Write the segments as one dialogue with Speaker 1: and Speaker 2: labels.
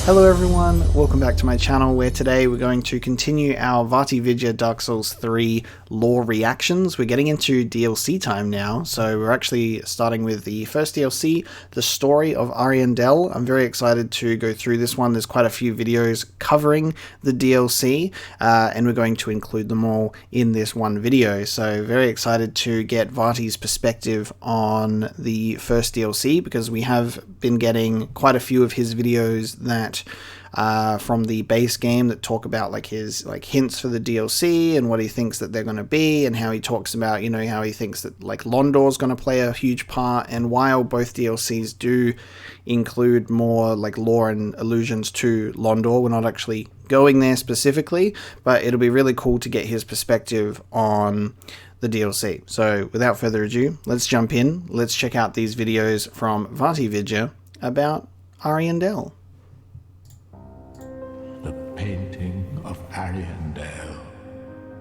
Speaker 1: Hello everyone, welcome back to my channel where today we're going to continue our VaatiVidya Dark Souls 3 lore reactions. We're getting into DLC time now, so we're actually starting with the first DLC, The Story of Ariandel. I'm very excited to go through this one. There's quite a few videos covering the DLC, and we're going to include them all in this one video. So very excited to get Vaati's perspective on the first DLC, because we have been getting quite a few of his videos that from the base game that talk about his hints for the DLC and what he thinks that they're going to be, and how he talks about, you know, how he thinks that Londor's going to play a huge part. And while both DLCs do include more lore and allusions to Londor, we're not actually going there specifically, but it'll be really cool to get his perspective on the DLC. So without further ado, let's jump in. Let's check out these videos from VaatiVidya about Ariandel.
Speaker 2: The painting of Ariandel.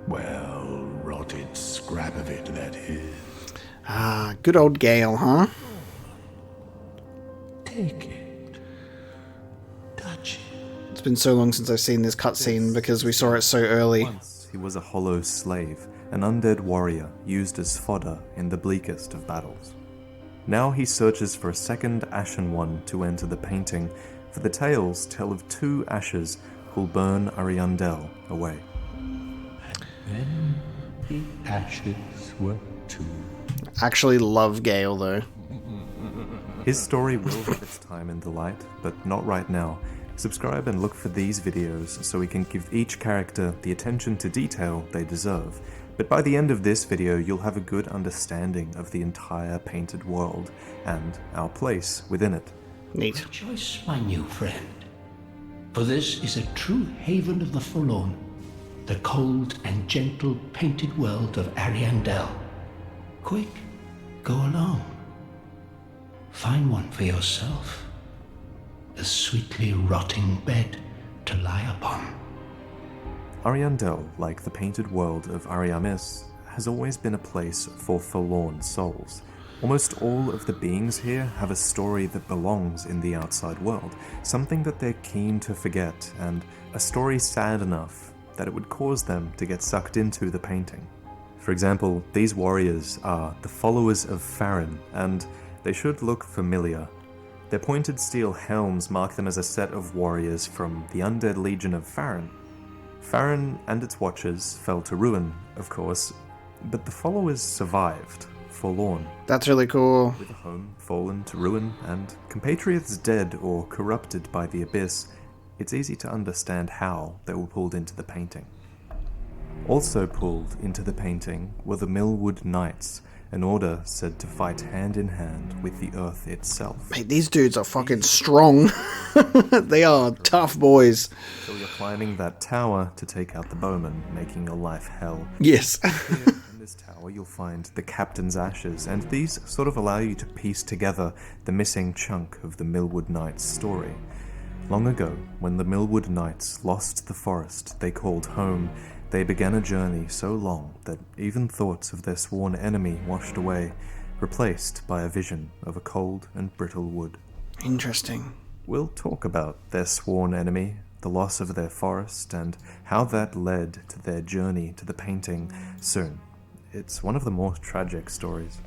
Speaker 2: Well, rotted scrap of it, that is.
Speaker 1: Ah, good old Gael, huh?
Speaker 2: Take it. Touch it.
Speaker 1: It's been so long since I've seen this cutscene because we saw it so early.
Speaker 3: Once he was a hollow slave, an undead warrior used as fodder in the bleakest of battles. Now he searches for a second Ashen One to enter the painting, for the tales tell of two ashes who'll burn Ariandel away.
Speaker 2: And then the ashes were two.
Speaker 1: Actually love Gael though.
Speaker 3: His story will have its time in the light, but not right now. Subscribe and look for these videos so we can give each character the attention to detail they deserve. But by the end of this video, you'll have a good understanding of the entire painted world and our place within it.
Speaker 1: Neat.
Speaker 2: Rejoice, my new friend, for this is a true haven of the forlorn, the cold and gentle painted world of Ariandel. Quick, go along. Find one for yourself. A sweetly rotting bed to lie upon.
Speaker 3: Ariandel, like the painted world of Ariamis, has always been a place for forlorn souls. Almost all of the beings here have a story that belongs in the outside world, something that they're keen to forget, and a story sad enough that it would cause them to get sucked into the painting. For example, these warriors are the followers of Farron, and they should look familiar. Their pointed steel helms mark them as a set of warriors from the undead legion of Farron. Farron and its watchers fell to ruin, of course, but the followers survived, forlorn.
Speaker 1: That's really cool.
Speaker 3: With a home fallen to ruin and compatriots dead or corrupted by the abyss, it's easy to understand how they were pulled into the painting. Also pulled into the painting were the Millwood Knights, an order said to fight hand in hand with the earth itself.
Speaker 1: Mate, these dudes are fucking strong. They are tough boys.
Speaker 3: So you're climbing that tower to take out the bowman, making your life hell.
Speaker 1: Yes.
Speaker 3: Here in this tower you'll find the captain's ashes, and these sort of allow you to piece together the missing chunk of the Millwood Knights story. Long ago, when the Millwood Knights lost the forest they called home, they began a journey so long that even thoughts of their sworn enemy washed away, replaced by a vision of a cold and brittle wood.
Speaker 1: Interesting.
Speaker 3: We'll talk about their sworn enemy, the loss of their forest, and how that led to their journey to the painting soon. It's one of the more tragic stories.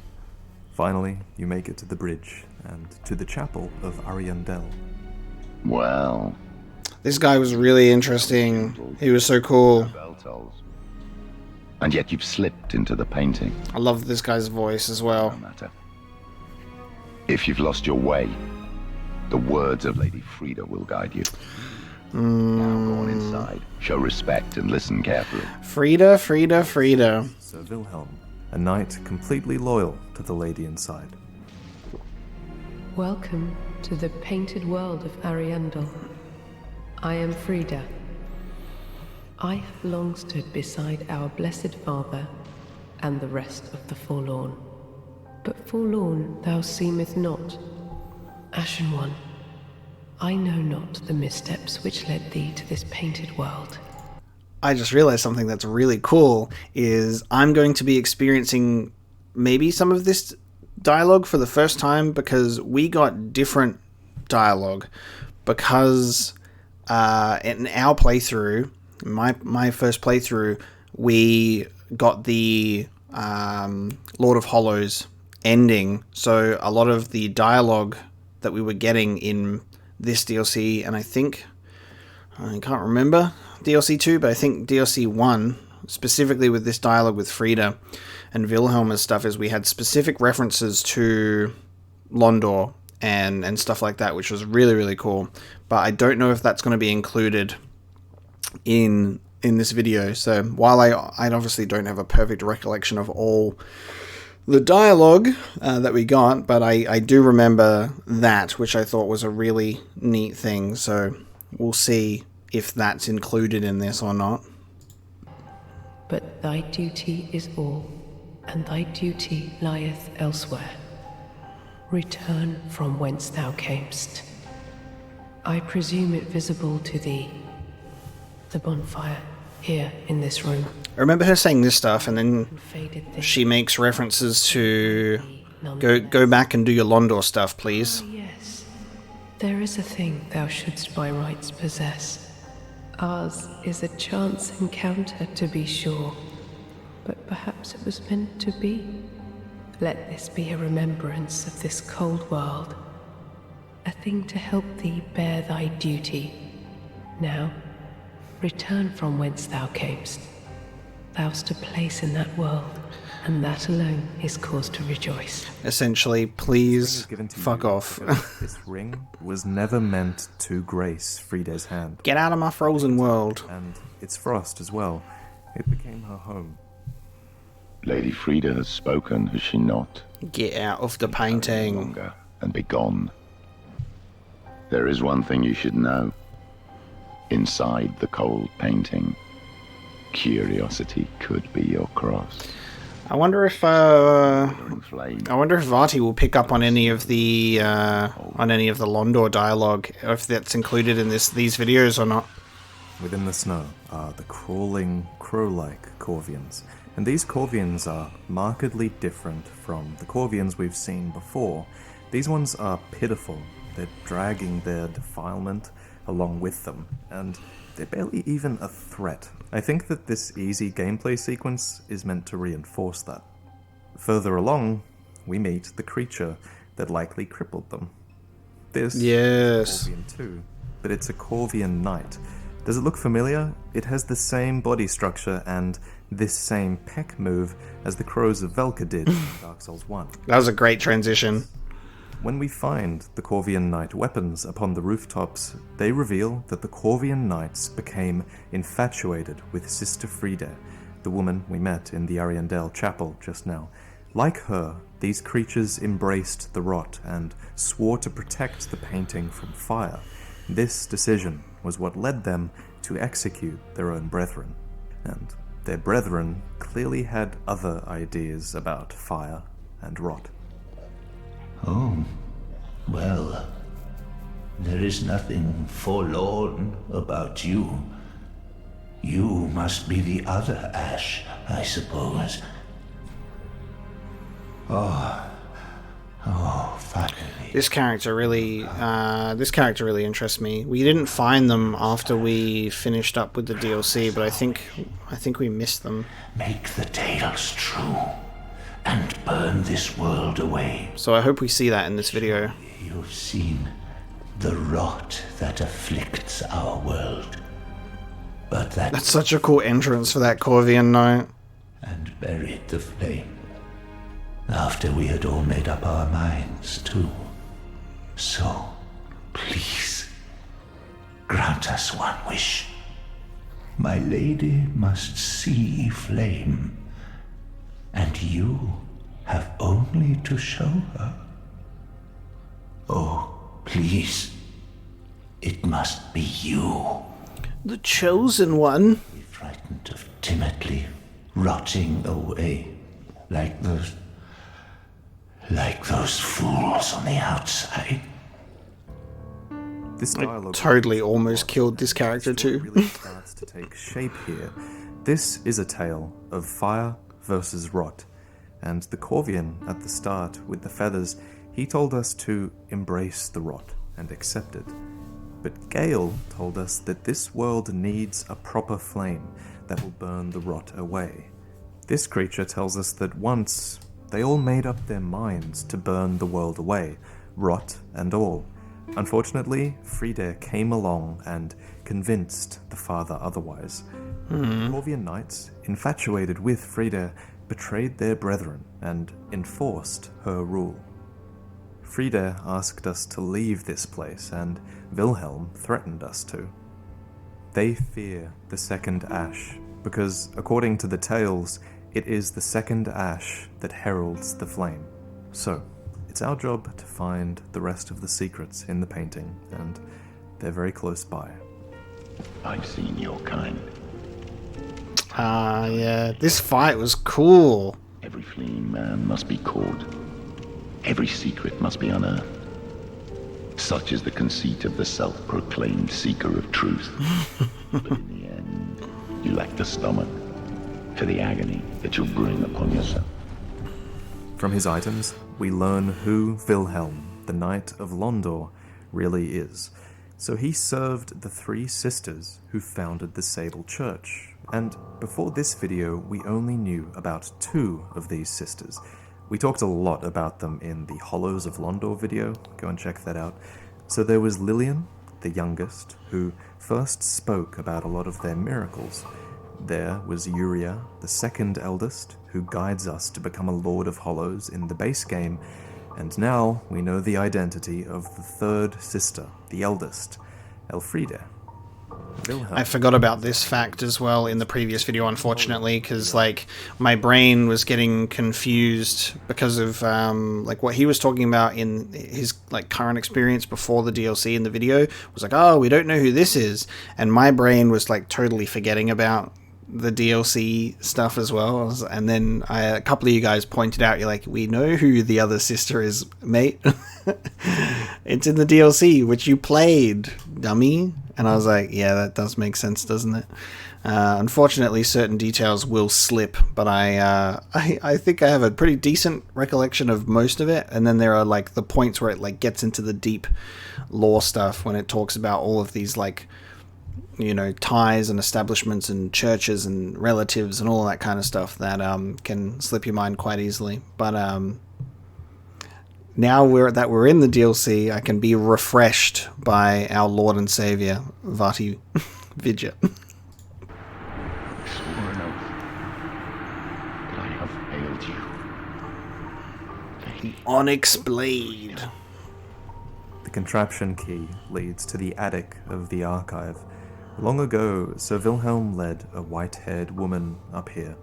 Speaker 3: Finally, you make it to the bridge and to the chapel of Ariandel.
Speaker 4: Well,
Speaker 1: This guy was really interesting. He was so cool.
Speaker 4: bell tolls. And yet you've slipped into the painting.
Speaker 1: I love this guy's voice as
Speaker 4: No
Speaker 1: well.
Speaker 4: matter. If you've lost your way, the words of Lady Frieda will guide you. Now go on inside. Show respect and listen carefully.
Speaker 1: Frieda, Frieda, Frieda.
Speaker 3: Sir Vilhelm, a knight completely loyal to the lady inside.
Speaker 5: Welcome to the painted world of Ariandel. I am Frieda. I have long stood beside our blessed father and the rest of the forlorn. But forlorn thou seemeth not. Ashen One, I know not the missteps which led thee to this painted world.
Speaker 1: I just realized something that's really cool is I'm going to be experiencing maybe some of this dialogue for the first time, because we got different dialogue because in our playthrough, my first playthrough, we got the Lord of Hollows ending, so a lot of the dialogue that we were getting in this DLC, and I can't remember DLC 2, but I think DLC 1, specifically with this dialogue with Frieda and Vilhelm and stuff, is we had specific references to Londor and stuff like that, which was really, really cool. But I don't know if that's going to be included in this video. So while I obviously don't have a perfect recollection of all the dialogue that we got, but I do remember that, which I thought was a really neat thing. So we'll see if that's included in this or not.
Speaker 5: But thy duty is all, and thy duty lieth elsewhere. Return from whence thou camest. I presume it visible to thee, the bonfire here in this room.
Speaker 1: I remember her saying this stuff, and then
Speaker 5: Faded thing.
Speaker 1: she makes references to go back and do your Londor stuff, please.
Speaker 5: Oh, yes, there is a thing thou shouldst by rights possess. Ours is a chance encounter, to be sure, but perhaps it was meant to be. Let this be a remembrance of this cold world, a thing to help thee bear thy duty. Now, return from whence thou camest. Thou'st a place in that world, and that alone is cause to rejoice.
Speaker 1: Essentially, please fuck off.
Speaker 3: This ring was never meant to grace Frieda's hand.
Speaker 1: Get out of my frozen world.
Speaker 3: And its frost as well. It became her home.
Speaker 4: Lady Frieda has spoken, has she not?
Speaker 1: Get out of the
Speaker 4: No
Speaker 1: painting.
Speaker 4: longer and be gone. There is one thing you should know. Inside the cold painting, curiosity could be your cross.
Speaker 1: I wonder if Vaati will pick up on any of the Londor dialogue, or if that's included in these videos or not.
Speaker 3: Within the snow are the crawling, crow-like corvians. And these corvians are markedly different from the corvians we've seen before. These ones are pitiful. They're dragging their defilement along with them, and they're barely even a threat. I think that this easy gameplay sequence is meant to reinforce that. Further along, we meet the creature that likely crippled them. This is a corvian too, but it's a corvian knight. Does it look familiar? It has the same body structure and this same peck move as the crows of Velka did in Dark Souls 1.
Speaker 1: That was a great transition.
Speaker 3: When we find the Corvian Knight weapons upon the rooftops, they reveal that the Corvian Knights became infatuated with Sister Frieda, the woman we met in the Ariandel chapel just now. Like her, these creatures embraced the rot and swore to protect the painting from fire. This decision was what led them to execute their own brethren. And their brethren clearly had other ideas about fire and rot.
Speaker 2: Oh, well, there is nothing forlorn about you. You must be the other Ash, I suppose. Oh, finally.
Speaker 1: This character really interests me. We didn't find them after we finished up with the DLC, but I think we missed them.
Speaker 2: Make the tales true, and burn this world away.
Speaker 1: So I hope we see that in this video.
Speaker 2: You've seen the rot that afflicts our world, but
Speaker 1: That's such a cool entrance for that Corvian Knight.
Speaker 2: and buried the flame. After we had all made up our minds, too. So, please, grant us one wish. My lady must see flame, and you have only to show her. Oh, please, it must be you.
Speaker 1: The chosen one.
Speaker 2: Be frightened of timidly rotting away like those fools on the outside.
Speaker 3: This dialogue
Speaker 1: Totally almost killed this character too.
Speaker 3: really starts to take shape here. This is a tale of fire versus rot, and the Corvian at the start with the feathers, he told us to embrace the rot and accept it. But Gael told us that this world needs a proper flame that will burn the rot away. This creature tells us that once they all made up their minds to burn the world away, rot and all. Unfortunately, Frieda came along and convinced the father otherwise. The Millwood Knights, infatuated with Frieda, betrayed their brethren and enforced her rule. Frieda asked us to leave this place, and Vilhelm threatened us to. They fear the second ash, because, according to the tales, it is the second ash that heralds the flame. So, it's our job to find the rest of the secrets in the painting, and they're very close by.
Speaker 4: I've seen your kind.
Speaker 1: Yeah. This fight was cool.
Speaker 4: Every fleeing man must be caught. Every secret must be unearthed. Such is the conceit of the self-proclaimed seeker of truth. But in the end, you lack the stomach for the agony that you'll bring upon yourself.
Speaker 3: From his items, we learn who Vilhelm, the Knight of Londor, really is. So he served the 3 sisters who founded the Sable Church. And before this video, we only knew about 2 of these sisters. We talked a lot about them in the Hollows of Londor video, go and check that out. So there was Lillian, the youngest, who first spoke about a lot of their miracles. There was Uriah, the second eldest, who guides us to become a Lord of Hollows in the base game, and now we know the identity of the 3rd sister, the eldest, Elfriede. Vilhelm.
Speaker 1: I forgot about this fact as well in the previous video, unfortunately, because like my brain was getting confused because of like what he was talking about in his like current experience before the DLC in the video was like, oh, we don't know who this is, and my brain was like totally forgetting about the DLC stuff as well. And then a couple of you guys pointed out, you're like, we know who the other sister is, mate. It's in the DLC, which you played, dummy. And I was like, yeah, that does make sense, doesn't it? Unfortunately, certain details will slip, but I think I have a pretty decent recollection of most of it. And then there are like the points where it like gets into the deep lore stuff when it talks about all of these like, you know, ties and establishments and churches and relatives and all that kind of stuff that can slip your mind quite easily. But now we're in the DLC, I can be refreshed by our Lord and Savior, VaatiVidya.
Speaker 4: Swore an oath that I have failed you.
Speaker 1: The Onyx Blade.
Speaker 3: The contraption key leads to the attic of the archive. Long ago, Sir Vilhelm led a white-haired woman up here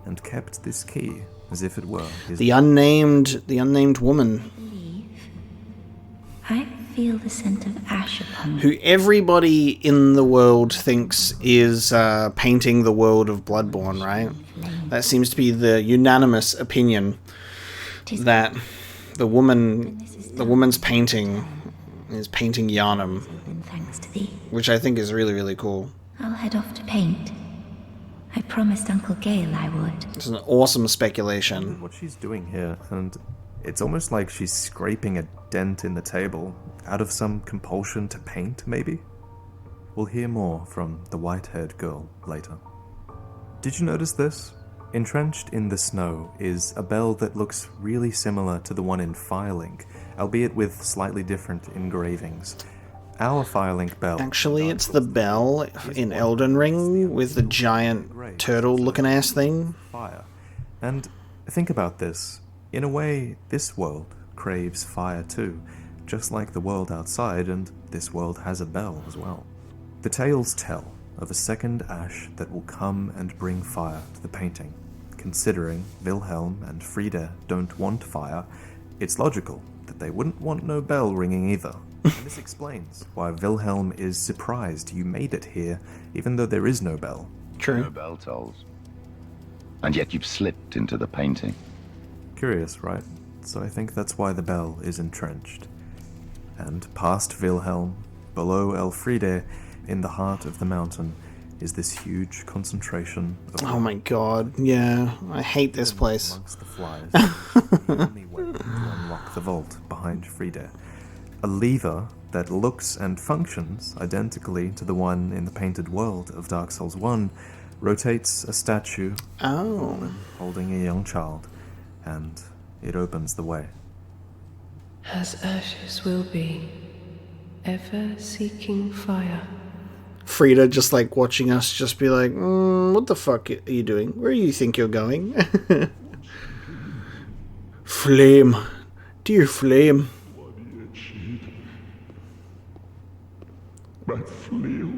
Speaker 3: and kept this key as if it were his...
Speaker 1: The unnamed woman.
Speaker 6: I feel the scent of ash upon me.
Speaker 1: Who everybody in the world thinks is painting the world of Bloodborne, right? That seems to be the unanimous opinion that the woman's painting is painting Yharnam,
Speaker 6: Thanks to thee.
Speaker 1: which I think is really, really cool.
Speaker 6: I'll head off to paint. I promised Uncle Gael I would.
Speaker 1: It's an awesome speculation.
Speaker 3: What she's doing here, and it's almost like she's scraping a dent in the table out of some compulsion to paint, maybe? We'll hear more from the white-haired girl later. Did you notice this? Entrenched in the snow is a bell that looks really similar to the one in Firelink, albeit with slightly different engravings. Our Firelink bell...
Speaker 1: Actually, it's the bell in Elden Ring with the giant turtle-looking ass thing.
Speaker 3: Fire. And think about this. In a way, this world craves fire too, just like the world outside, and this world has a bell as well. The tales tell of a second ash that will come and bring fire to the painting. Considering Vilhelm and Frieda don't want fire, it's logical that they wouldn't want no bell ringing either. And this explains why Vilhelm is surprised you made it here, even though there is no bell.
Speaker 1: True.
Speaker 4: No bell tolls. And yet you've slipped into the painting.
Speaker 3: Curious, right? So I think that's why the bell is entrenched. And past Vilhelm, below Elfriede, in the heart of the mountain, is this huge concentration of...
Speaker 1: Oh my god, yeah. I hate this place.
Speaker 3: Amongst the flies, the only way to unlock the vault behind Frieda. a lever that looks and functions identically to the one in the painted world of Dark Souls 1 rotates a statue of a woman holding a young child, and it opens the way.
Speaker 5: As ashes will be, ever seeking fire.
Speaker 1: Frieda just like watching us just be like, what the fuck are you doing? Where do you think you're going? Flame. Dear flame.
Speaker 4: My flail.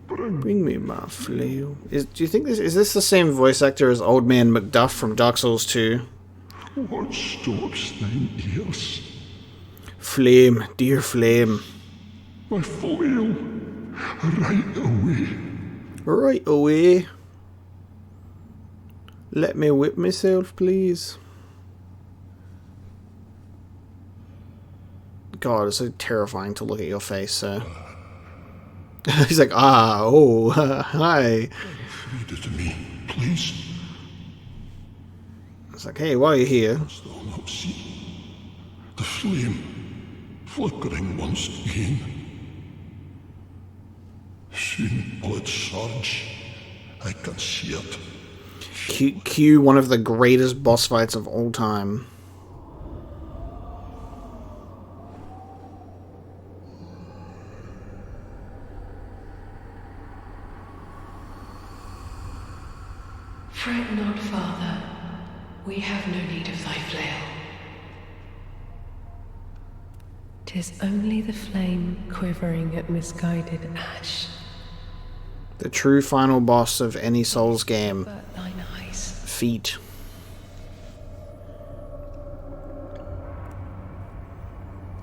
Speaker 1: Bring me my flail. Do you think is this the same voice actor as Old Man Macduff from Dark Souls 2?
Speaker 4: What stops thine ears?
Speaker 1: Flame, dear flame.
Speaker 4: My flail. Right away.
Speaker 1: Right away. Let me whip myself, please. God, it's so terrifying to look at your face, sir. He's like, hi.
Speaker 4: Frieda to me, please.
Speaker 1: It's like, hey, while you're here.
Speaker 4: Dost thou not see the flame flickering once again? Soon blood surge. I can see it.
Speaker 1: Cue one of the greatest boss fights of all time.
Speaker 5: Fret not, Father. We have no need of thy flail. 'Tis only the flame quivering at misguided ash.
Speaker 1: The true final boss of any Souls game.
Speaker 5: But thine eyes.
Speaker 1: Feet.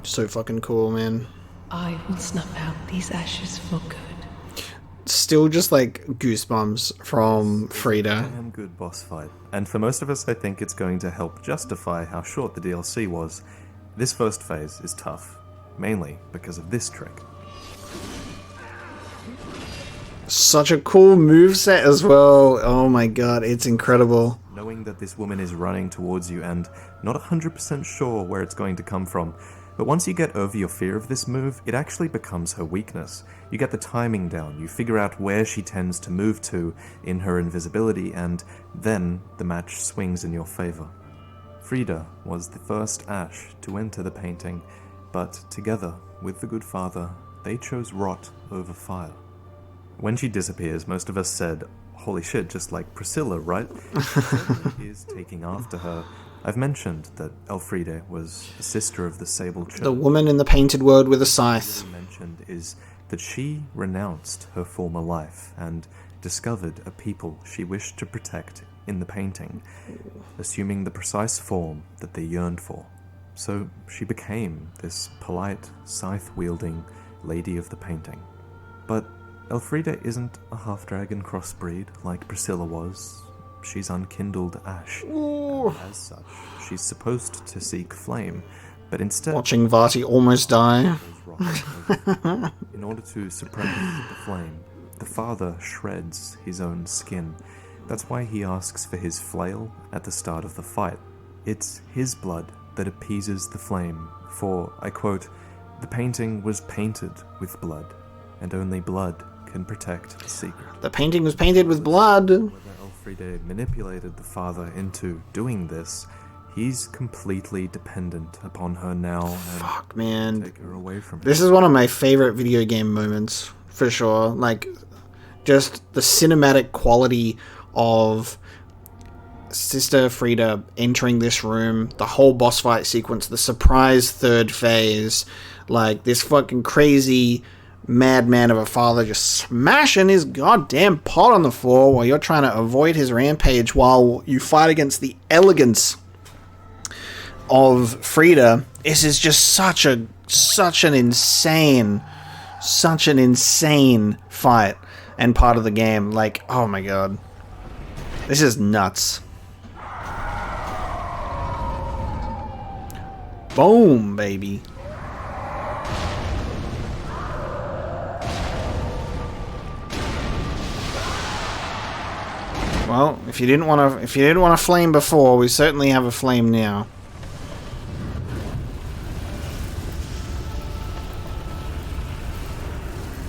Speaker 1: So fucking cool, man.
Speaker 5: I will snuff out these ashes for good.
Speaker 1: Still just like goosebumps from Frieda.
Speaker 3: Damn good boss fight. And for most of us, I think it's going to help justify how short the DLC was. This first phase is tough, mainly because of this trick.
Speaker 1: Such a cool moveset as well. Oh my god, it's incredible.
Speaker 3: Knowing that this woman is running towards you and not 100% sure where it's going to come from. But once you get over your fear of this move, it actually becomes her weakness. You get the timing down, you figure out where she tends to move to in her invisibility, and then the match swings in your favor. Frieda was the first Ash to enter the painting, but together with the Good Father, they chose rot over fire. When she disappears, most of us said, holy shit, just like Priscilla, right? Priscilla is taking after her. I've mentioned that Elfriede was a sister of the Sable Church.
Speaker 1: The woman in the painted world with a scythe.
Speaker 3: What I mentioned is that she renounced her former life and discovered a people she wished to protect in the painting, assuming the precise form that they yearned for. So she became this polite, scythe-wielding lady of the painting. But Elfriede isn't a half-dragon crossbreed like Priscilla was. She's unkindled ash. And as such, she's supposed to seek flame, but instead...
Speaker 1: Watching Vaati almost die.
Speaker 3: In order to suppress the flame, the father shreds his own skin. That's why he asks for his flail at the start of the fight. It's his blood that appeases the flame, for, I quote, "The painting was painted with blood, and only blood can protect the secret."
Speaker 1: The painting was painted with blood.
Speaker 3: Elfriede manipulated the father into doing this, he's completely dependent upon her now and
Speaker 1: Fuck, man.
Speaker 3: take her away from him.
Speaker 1: This is one of my favorite video game moments, for sure. Like, just the cinematic quality of Sister Frieda entering this room, the whole boss fight sequence, the surprise third phase, like this fucking crazy madman of a father just smashing his goddamn pot on the floor while you're trying to avoid his rampage while you fight against the elegance of Frieda. This is just such an insane fight and part of the game. Like, oh my god, this is nuts. Boom, baby. Well, if you didn't want a flame before, we certainly have a flame now.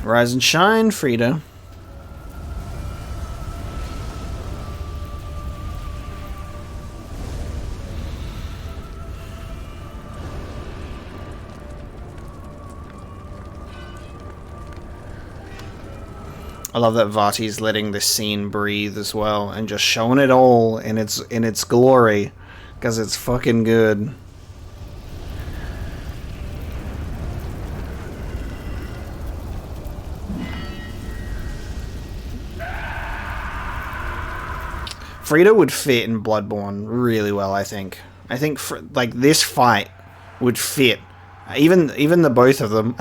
Speaker 1: Rise and shine, Frieda. I love that Vaati's letting this scene breathe as well, and just showing it all in its glory, because it's fucking good. Frieda would fit in Bloodborne really well, I think. I think like this fight would fit, even the both of them.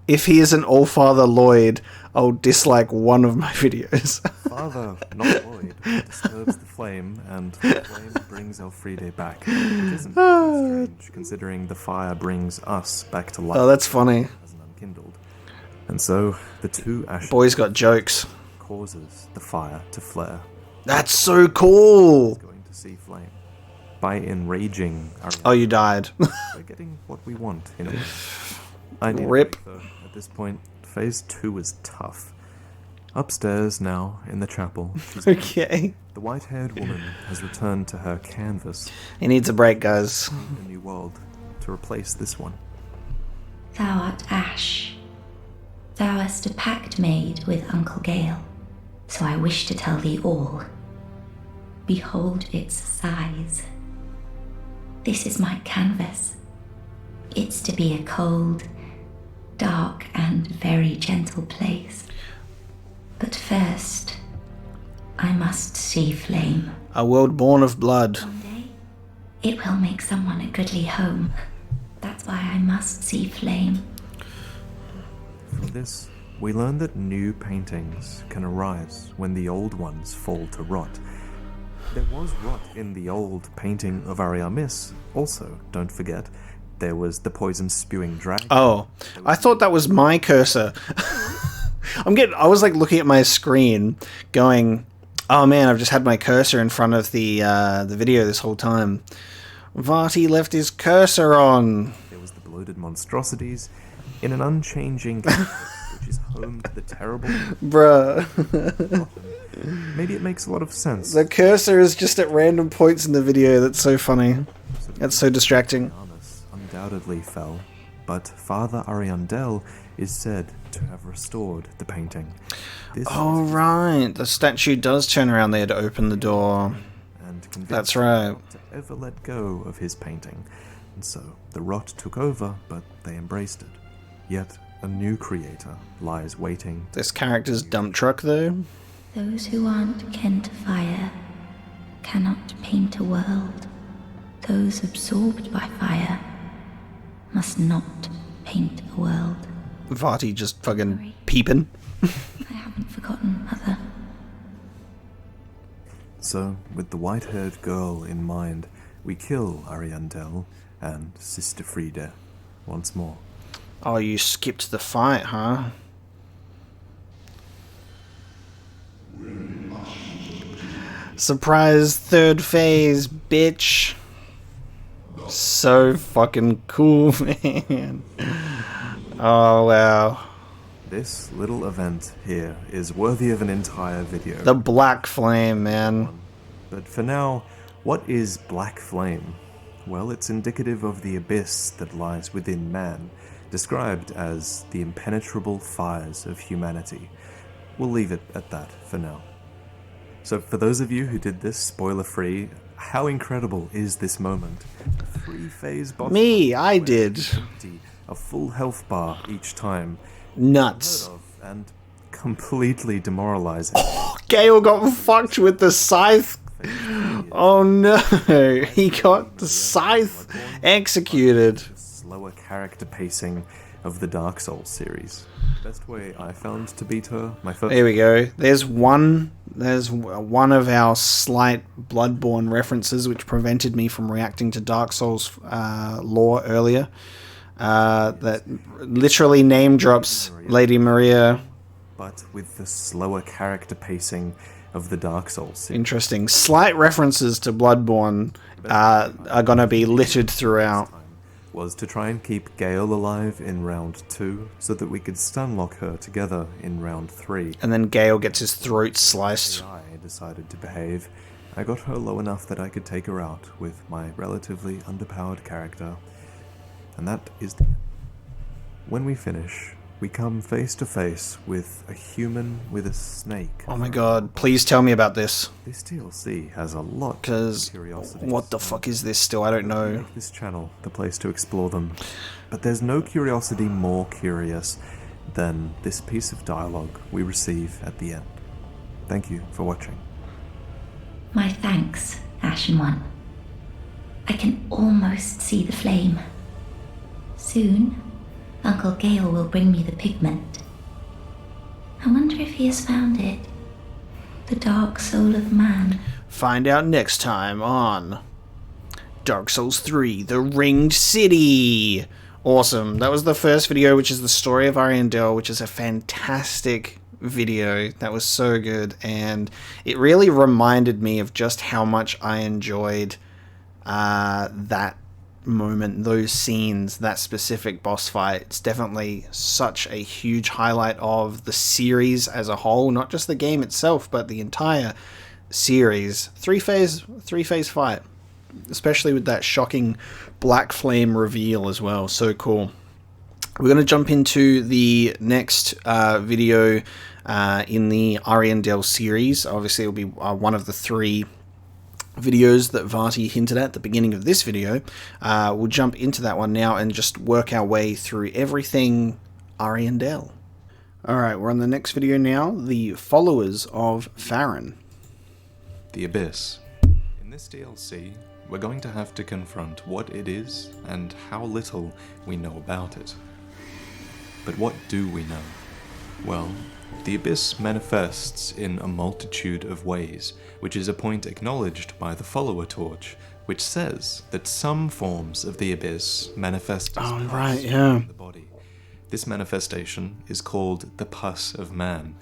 Speaker 1: If he is an All-Father Lloyd, I'll dislike one of my videos.
Speaker 3: Father, not Lloyd, disturbs the flame, and the flame brings Elfriede back. Which isn't too strange, considering the fire brings us back to life.
Speaker 1: Oh, that's funny.
Speaker 3: As an unkindled. And so, the two ashes...
Speaker 1: Boy's got jokes.
Speaker 3: ...causes the fire to flare.
Speaker 1: That's so cool!
Speaker 3: Going to see flame. By enraging...
Speaker 1: Oh, you died.
Speaker 3: We're getting what we want, in a way.
Speaker 1: Rip.
Speaker 3: At this point, phase 2 is tough. Upstairs now, in the chapel.
Speaker 1: Okay.
Speaker 3: The white-haired woman has returned to her canvas.
Speaker 1: He needs a break, guys.
Speaker 3: A new world to replace this one.
Speaker 6: Thou art ash. Thou hast a pact made with Uncle Gael, so I wish to tell thee all. Behold its size. This is my canvas. It's to be a cold, dark, and very gentle place. But first, I must see flame.
Speaker 1: A world born of blood.
Speaker 6: One day, it will make someone a goodly home. That's why I must see flame.
Speaker 3: From this, we learn that new paintings can arise when the old ones fall to rot. There was rot in the old painting of Ariamis, also, don't forget. There was the poison-spewing dragon.
Speaker 1: Oh, I thought that was my cursor. I was like looking at my screen, going, "Oh man, I've just had my cursor in front of the video this whole time." Vaati left his cursor on.
Speaker 3: There was the bloated monstrosities in an unchanging which is home to the terrible.
Speaker 1: Bruh.
Speaker 3: Maybe it makes a lot of sense.
Speaker 1: The cursor is just at random points in the video. That's so funny. That's so distracting.
Speaker 3: Undoubtedly fell, but Father Ariandel is said to have restored the painting.
Speaker 1: Oh right, the statue does turn around there to open the door.
Speaker 3: And
Speaker 1: that's right.
Speaker 3: To ever let go of his painting, and so the rot took over, but they embraced it. Yet a new creator lies waiting.
Speaker 1: This character's dump truck, though.
Speaker 6: Those who aren't kin to fire cannot paint a world. Those absorbed by fire must not paint a world.
Speaker 1: Vaati just fucking peeping.
Speaker 6: I haven't forgotten, Mother.
Speaker 3: So, with the white-haired girl in mind, we kill Ariandel and Sister Frieda once more.
Speaker 1: Oh, you skipped the fight, huh? Surprise third phase, bitch. So fucking cool, man. Oh, wow.
Speaker 3: This little event here is worthy of an entire video.
Speaker 1: The Black Flame, man.
Speaker 3: But for now, what is Black Flame? Well, it's indicative of the abyss that lies within man, described as the impenetrable fires of humanity. We'll leave it at that for now. So for those of you who did this spoiler-free, how incredible is this moment? A 3-phase boss.
Speaker 1: Me, I did.
Speaker 3: Empty, a full health bar each time.
Speaker 1: Nuts.
Speaker 3: And completely demoralizing.
Speaker 1: Oh, Gael got fucked with the scythe. Oh no, he got the scythe executed.
Speaker 3: Slower character pacing of the Dark Souls series. Best way I found to beat her. My first.
Speaker 1: There we go. There's one of our slight Bloodborne references which prevented me from reacting to Dark Souls lore earlier. That literally name drops Lady Maria.
Speaker 3: But with the slower character pacing of the Dark Souls series.
Speaker 1: Interesting. Slight references to Bloodborne are going to be littered throughout.
Speaker 3: Was to try and keep Gael alive in round 2 so that we could stunlock her together in round 3.
Speaker 1: And then Gael gets his throat sliced.
Speaker 3: I decided to behave. I got her low enough that I could take her out with my relatively underpowered character. And that is the end. When we finish, we come face to face with a human with a snake.
Speaker 1: Oh my god, please tell me about this.
Speaker 3: This DLC has a lot
Speaker 1: Because
Speaker 3: of curiosities.
Speaker 1: what the fuck is this still? I don't know.
Speaker 3: Make this channel the place to explore them. But there's no curiosity more curious than this piece of dialogue we receive at the end. Thank you for watching.
Speaker 6: My thanks, Ashen One. I can almost see the flame. Soon, Uncle Gael will bring me the pigment. I wonder if he has found it. The dark soul of man.
Speaker 1: Find out next time on Dark Souls 3, The Ringed City. Awesome. That was the first video, which is the story of Ariandel, which is a fantastic video. That was so good, and it really reminded me of just how much I enjoyed that moment, those scenes, that specific boss fight. It's definitely such a huge highlight of the series as a whole, not just the game itself, but the entire series. Three-phase fight, especially with that shocking black flame reveal as well. So cool. We're going to jump into the next video in the Ariandel series. Obviously, it'll be one of the 3 videos that Vaati hinted at the beginning of this video. We'll jump into that one now and just work our way through everything Ariandel. Alright, we're on the next video now, the followers of Farron.
Speaker 3: The Abyss. In this DLC, we're going to have to confront what it is and how little we know about it. But what do we know? Well, the Abyss manifests in a multitude of ways, which is a point acknowledged by the Follower Torch, which says that some forms of the Abyss manifest as pus in the body. This manifestation is called the pus of man,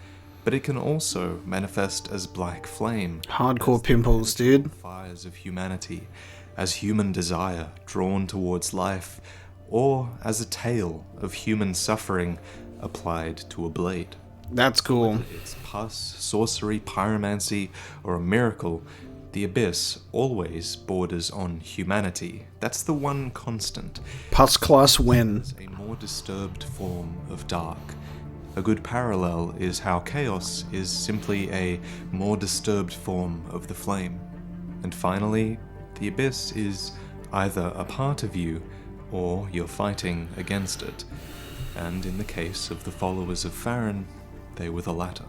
Speaker 3: but it can also manifest as black flame.
Speaker 1: Hardcore pimples, dude.
Speaker 3: Fires of humanity, as human desire drawn towards life, or as a tale of human suffering applied to a blade.
Speaker 1: That's cool.
Speaker 3: Whether it's pus, sorcery, pyromancy, or a miracle, the Abyss always borders on humanity. That's the one constant.
Speaker 1: Pus class win.
Speaker 3: It's a more disturbed form of dark. A good parallel is how chaos is simply a more disturbed form of the flame. And finally, the Abyss is either a part of you, or you're fighting against it. And in the case of the followers of Farron, they were the latter.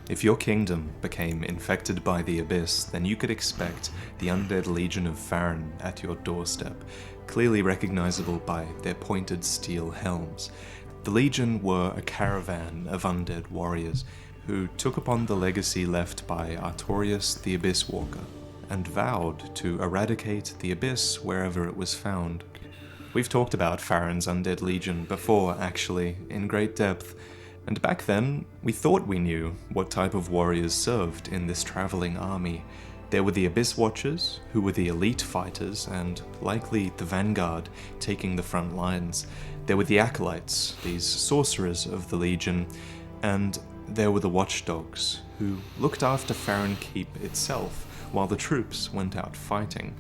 Speaker 3: If your kingdom became infected by the Abyss, then you could expect the undead legion of Farron at your doorstep, clearly recognizable by their pointed steel helms. The legion were a caravan of undead warriors who took upon the legacy left by Artorius the Abyss Walker, and vowed to eradicate the Abyss wherever it was found. We've talked about Farron's undead legion before, actually, in great depth, and back then, we thought we knew what type of warriors served in this traveling army. There were the Abyss Watchers, who were the elite fighters, and likely the vanguard, taking the front lines. There were the Acolytes, these sorcerers of the Legion, and there were the Watchdogs, who looked after Farron Keep itself, while the troops went out fighting.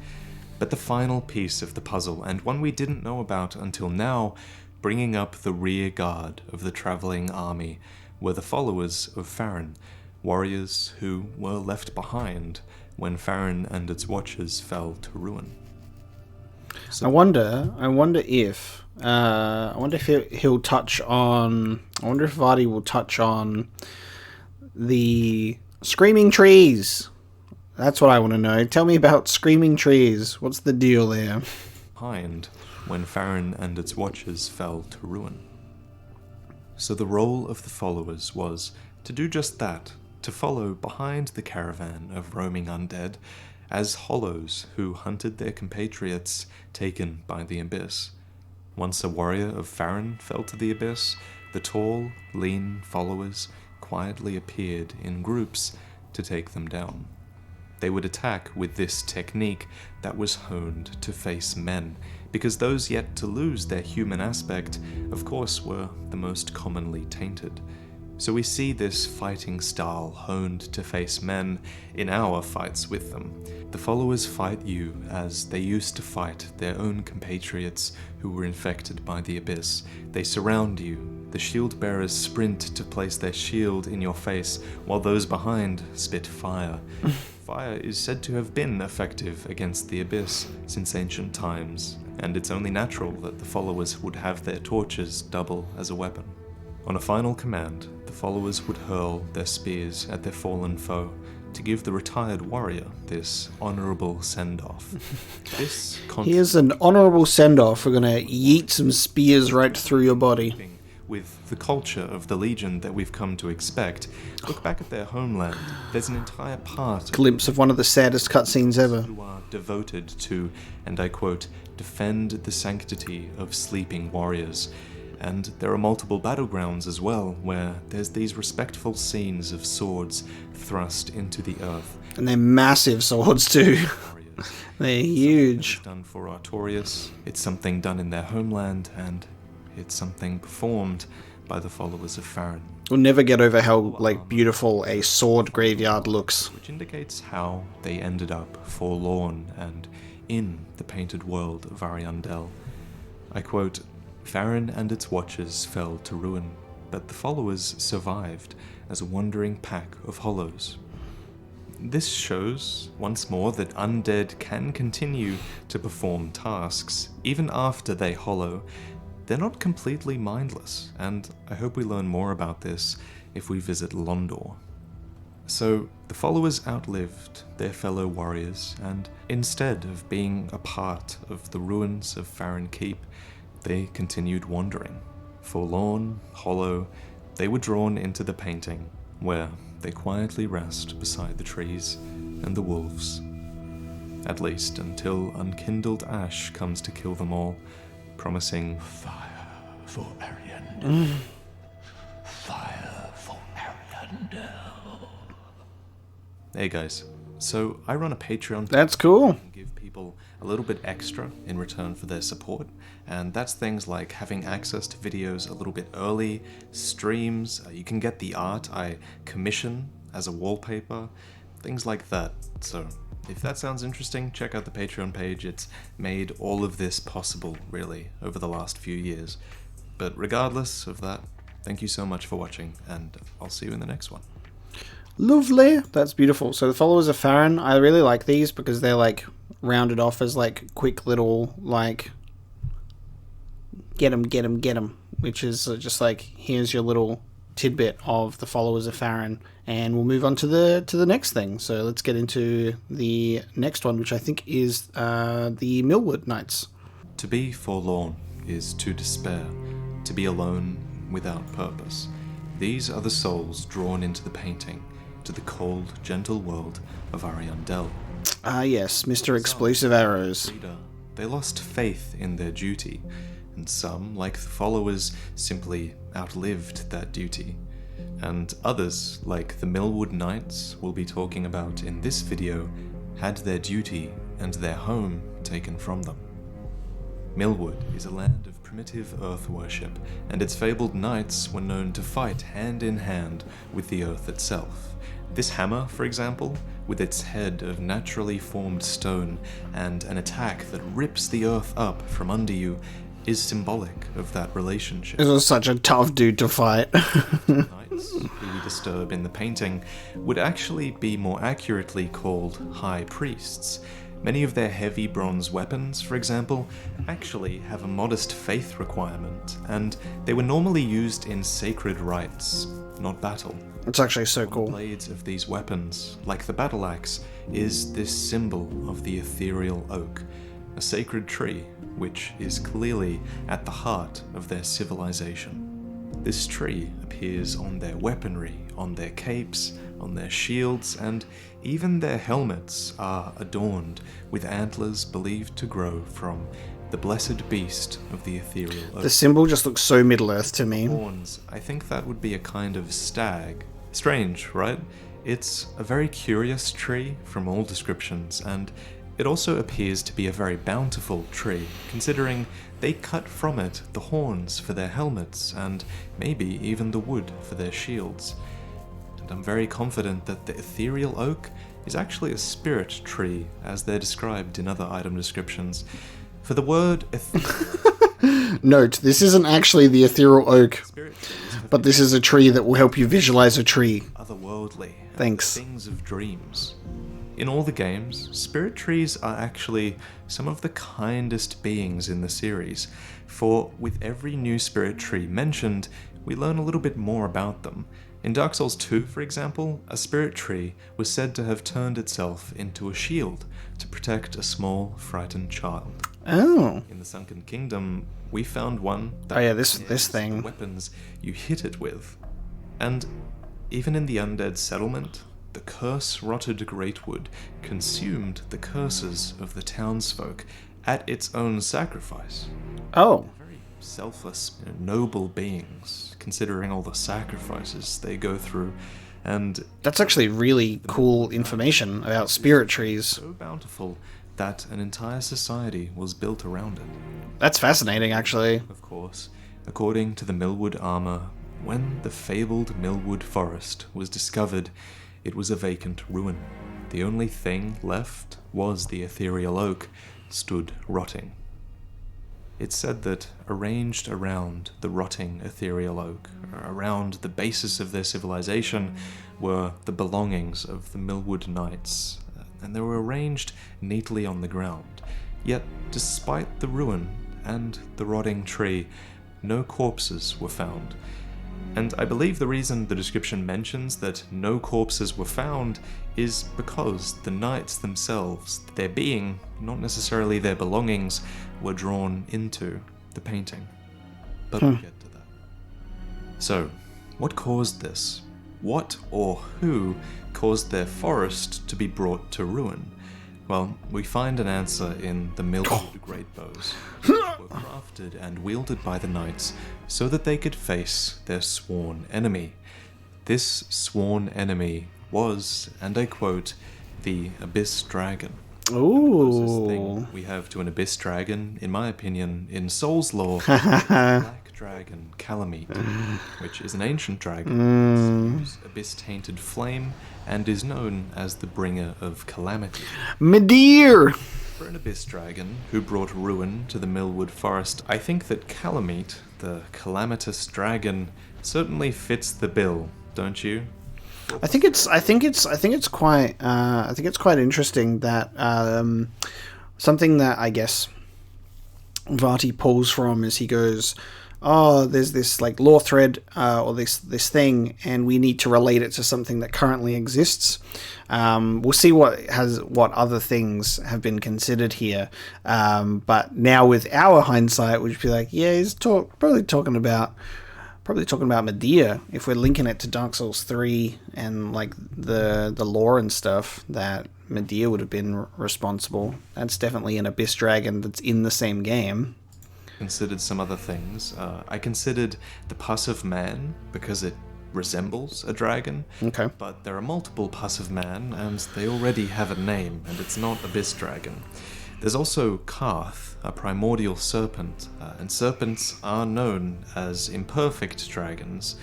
Speaker 3: But the final piece of the puzzle, and one we didn't know about until now, bringing up the rear guard of the traveling army, were the followers of Farron, warriors who were left behind when Farron and its watchers fell to ruin.
Speaker 1: So I wonder if he'll touch on. I wonder if Vaati will touch on the screaming trees. That's what I want to know. Tell me about screaming trees. What's the deal there?
Speaker 3: Behind when Farron and its watchers fell to ruin. So the role of the followers was to do just that, to follow behind the caravan of roaming undead as hollows who hunted their compatriots taken by the Abyss. Once a warrior of Farron fell to the Abyss, the tall, lean followers quietly appeared in groups to take them down. They would attack with this technique that was honed to face men, because those yet to lose their human aspect, of course, were the most commonly tainted. So we see this fighting style honed to face men in our fights with them. The followers fight you as they used to fight their own compatriots who were infected by the abyss. They surround you. The shield bearers sprint to place their shield in your face, while those behind spit fire. Fire is said to have been effective against the abyss since ancient times, and it's only natural that the followers would have their torches double as a weapon. On a final command, the followers would hurl their spears at their fallen foe to give the retired warrior this honorable send-off.
Speaker 1: Here's an honorable send-off. We're gonna yeet some spears right through your body.
Speaker 3: With the culture of the Legion that we've come to expect, look back at their homeland. There's an entire part
Speaker 1: Glimpse of one of the saddest cutscenes ever.
Speaker 3: Who are devoted to, and I quote, defend the sanctity of sleeping warriors. And there are multiple battlegrounds as well, where there's these respectful scenes of swords thrust into the earth.
Speaker 1: And they're massive swords too. They're huge.
Speaker 3: It's done for Artorias, it's something done in their homeland, and it's something performed by the followers of Farron.
Speaker 1: We'll never get over how beautiful a sword graveyard looks.
Speaker 3: Which indicates how they ended up forlorn and in the painted world of Ariandel. I quote, Farron and its watchers fell to ruin, but the followers survived as a wandering pack of hollows. This shows, once more, that undead can continue to perform tasks, even after they hollow. They're not completely mindless, and I hope we learn more about this if we visit Londor. So, the followers outlived their fellow warriors, and instead of being a part of the ruins of Farron Keep, they continued wandering. Forlorn, hollow, they were drawn into the painting, where they quietly rest beside the trees and the wolves. At least until unkindled ash comes to kill them all, promising
Speaker 2: fire for Ariandel. Fire for Ariandel.
Speaker 3: Hey guys, so I run a Patreon.
Speaker 1: That's cool.
Speaker 3: And give people a little bit extra in return for their support, and that's things like having access to videos a little bit early, streams, you can get the art I commission as a wallpaper, things like that. So if that sounds interesting, check out the Patreon page. It's made all of this possible, really, over the last few years. But regardless of that, thank you so much for watching, and I'll see you in the next one.
Speaker 1: Lovely. That's beautiful. So the followers of Farron, I really like these because they're rounded off as quick little get 'em, which is just here's your little tidbit of the followers of Farron, and we'll move on to the next thing. So let's get into the next one, which I think is the Millwood Knights.
Speaker 3: To be forlorn is to despair, to be alone without purpose. These are the souls drawn into the painting, to the cold, gentle world of Ariandel.
Speaker 1: Ah yes, Mr. Explosive Arrows.
Speaker 3: Frieda, they lost faith in their duty, and some, like the followers, simply outlived that duty. And others, like the Millwood Knights we'll be talking about in this video, had their duty and their home taken from them. Millwood is a land of primitive earth worship, and its fabled knights were known to fight hand in hand with the earth itself. This hammer, for example, with its head of naturally formed stone and an attack that rips the earth up from under you, is symbolic of that relationship.
Speaker 1: This was such a tough dude to fight.
Speaker 3: Knights, who we disturb in the painting, would actually be more accurately called high priests. Many of their heavy bronze weapons, for example, actually have a modest faith requirement, and they were normally used in sacred rites, not battle.
Speaker 1: It's actually so cool.
Speaker 3: The blades of these weapons, like the battle axe, is this symbol of the ethereal oak, a sacred tree which is clearly at the heart of their civilization. This tree appears on their weaponry, on their capes, on their shields, and even their helmets are adorned with antlers believed to grow from the blessed beast of the ethereal oak.
Speaker 1: The symbol just looks so Middle-earth to me.
Speaker 3: Horns, I think that would be a kind of stag. Strange, right? It's a very curious tree from all descriptions, and it also appears to be a very bountiful tree, considering they cut from it the horns for their helmets, and maybe even the wood for their shields. And I'm very confident that the ethereal oak is actually a spirit tree, as they're described in other item descriptions. For the word
Speaker 1: Note, this isn't actually the ethereal oak, but this is a tree that will help you visualize a tree.
Speaker 3: Otherworldly.
Speaker 1: Thanks.
Speaker 3: Things of dreams. In all the games, spirit trees are actually some of the kindest beings in the series, for with every new spirit tree mentioned, we learn a little bit more about them. In Dark Souls 2, for example, a spirit tree was said to have turned itself into a shield to protect a small, frightened child.
Speaker 1: Oh.
Speaker 3: In the Sunken Kingdom, we found one that
Speaker 1: this thing.
Speaker 3: the weapons you hit it with. And even in the undead settlement, the curse-rotted Greatwood consumed the curses of the townsfolk at its own sacrifice.
Speaker 1: Oh.
Speaker 3: Very selfless, noble beings, considering all the sacrifices they go through. And
Speaker 1: That's actually really cool information about spirit trees.
Speaker 3: so bountiful that an entire society was built around it.
Speaker 1: That's fascinating, actually.
Speaker 3: Of course, according to the Millwood armor, when the fabled Millwood forest was discovered, it was a vacant ruin. The only thing left was the ethereal oak, stood rotting. It's said that arranged around the rotting ethereal oak, around the basis of their civilization, were the belongings of the Millwood Knights, and they were arranged neatly on the ground. Yet, despite the ruin and the rotting tree, no corpses were found. And I believe the reason the description mentions that no corpses were found is because the knights themselves, their being, not necessarily their belongings, were drawn into the painting. But we'll get to that. So, what caused this? What or who caused their forest to be brought to ruin? Well, we find an answer in the Millwood great bows, which were crafted and wielded by the knights so that they could face their sworn enemy. This sworn enemy was, and I quote, the Abyss Dragon.
Speaker 1: Ooh.
Speaker 3: The closest thing we have to an Abyss Dragon, in my opinion, in Souls lore, is the Black Dragon Calamite, which is an ancient dragon that spews abyss-tainted flame and is known as the bringer of calamity.
Speaker 1: Medir!
Speaker 3: For an Abyss Dragon who brought ruin to the Millwood Forest, I think that Calamite, the calamitous dragon, certainly fits the bill, don't you?
Speaker 1: I think it's quite interesting that something that I guess Vaati pulls from is he goes, oh, there's this like lore thread or this thing, and we need to relate it to something that currently exists. We'll see what other things have been considered here, but now with our hindsight, we'd be like, yeah, he's probably talking about Medir, if we're linking it to Dark Souls 3 and like the lore and stuff, that Medir would have been responsible. That's definitely an Abyss Dragon that's in the same game.
Speaker 3: Considered some other things. I considered the Pus of Man because it resembles a dragon.
Speaker 1: Okay.
Speaker 3: But there are multiple Pus of Man, and they already have a name, and it's not Abyss Dragon. There's also Karth, a primordial serpent, and serpents are known as imperfect dragons,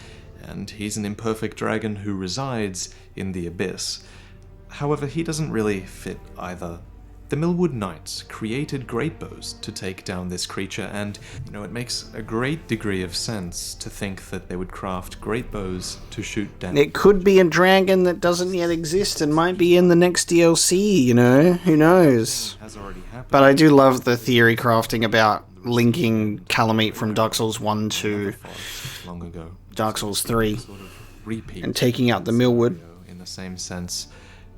Speaker 3: and he's an imperfect dragon who resides in the Abyss. However, he doesn't really fit either. The Millwood Knights created great bows to take down this creature, and, it makes a great degree of sense to think that they would craft great bows to shoot down.
Speaker 1: It could be a dragon that doesn't yet exist and might be in the next DLC, who knows?
Speaker 3: Has already happened.
Speaker 1: But I do love the theory crafting about linking Calamite from Dark Souls 1 to
Speaker 3: long ago.
Speaker 1: Dark Souls 3
Speaker 3: Sort of repeat
Speaker 1: and taking out the Millwood.
Speaker 3: in the same sense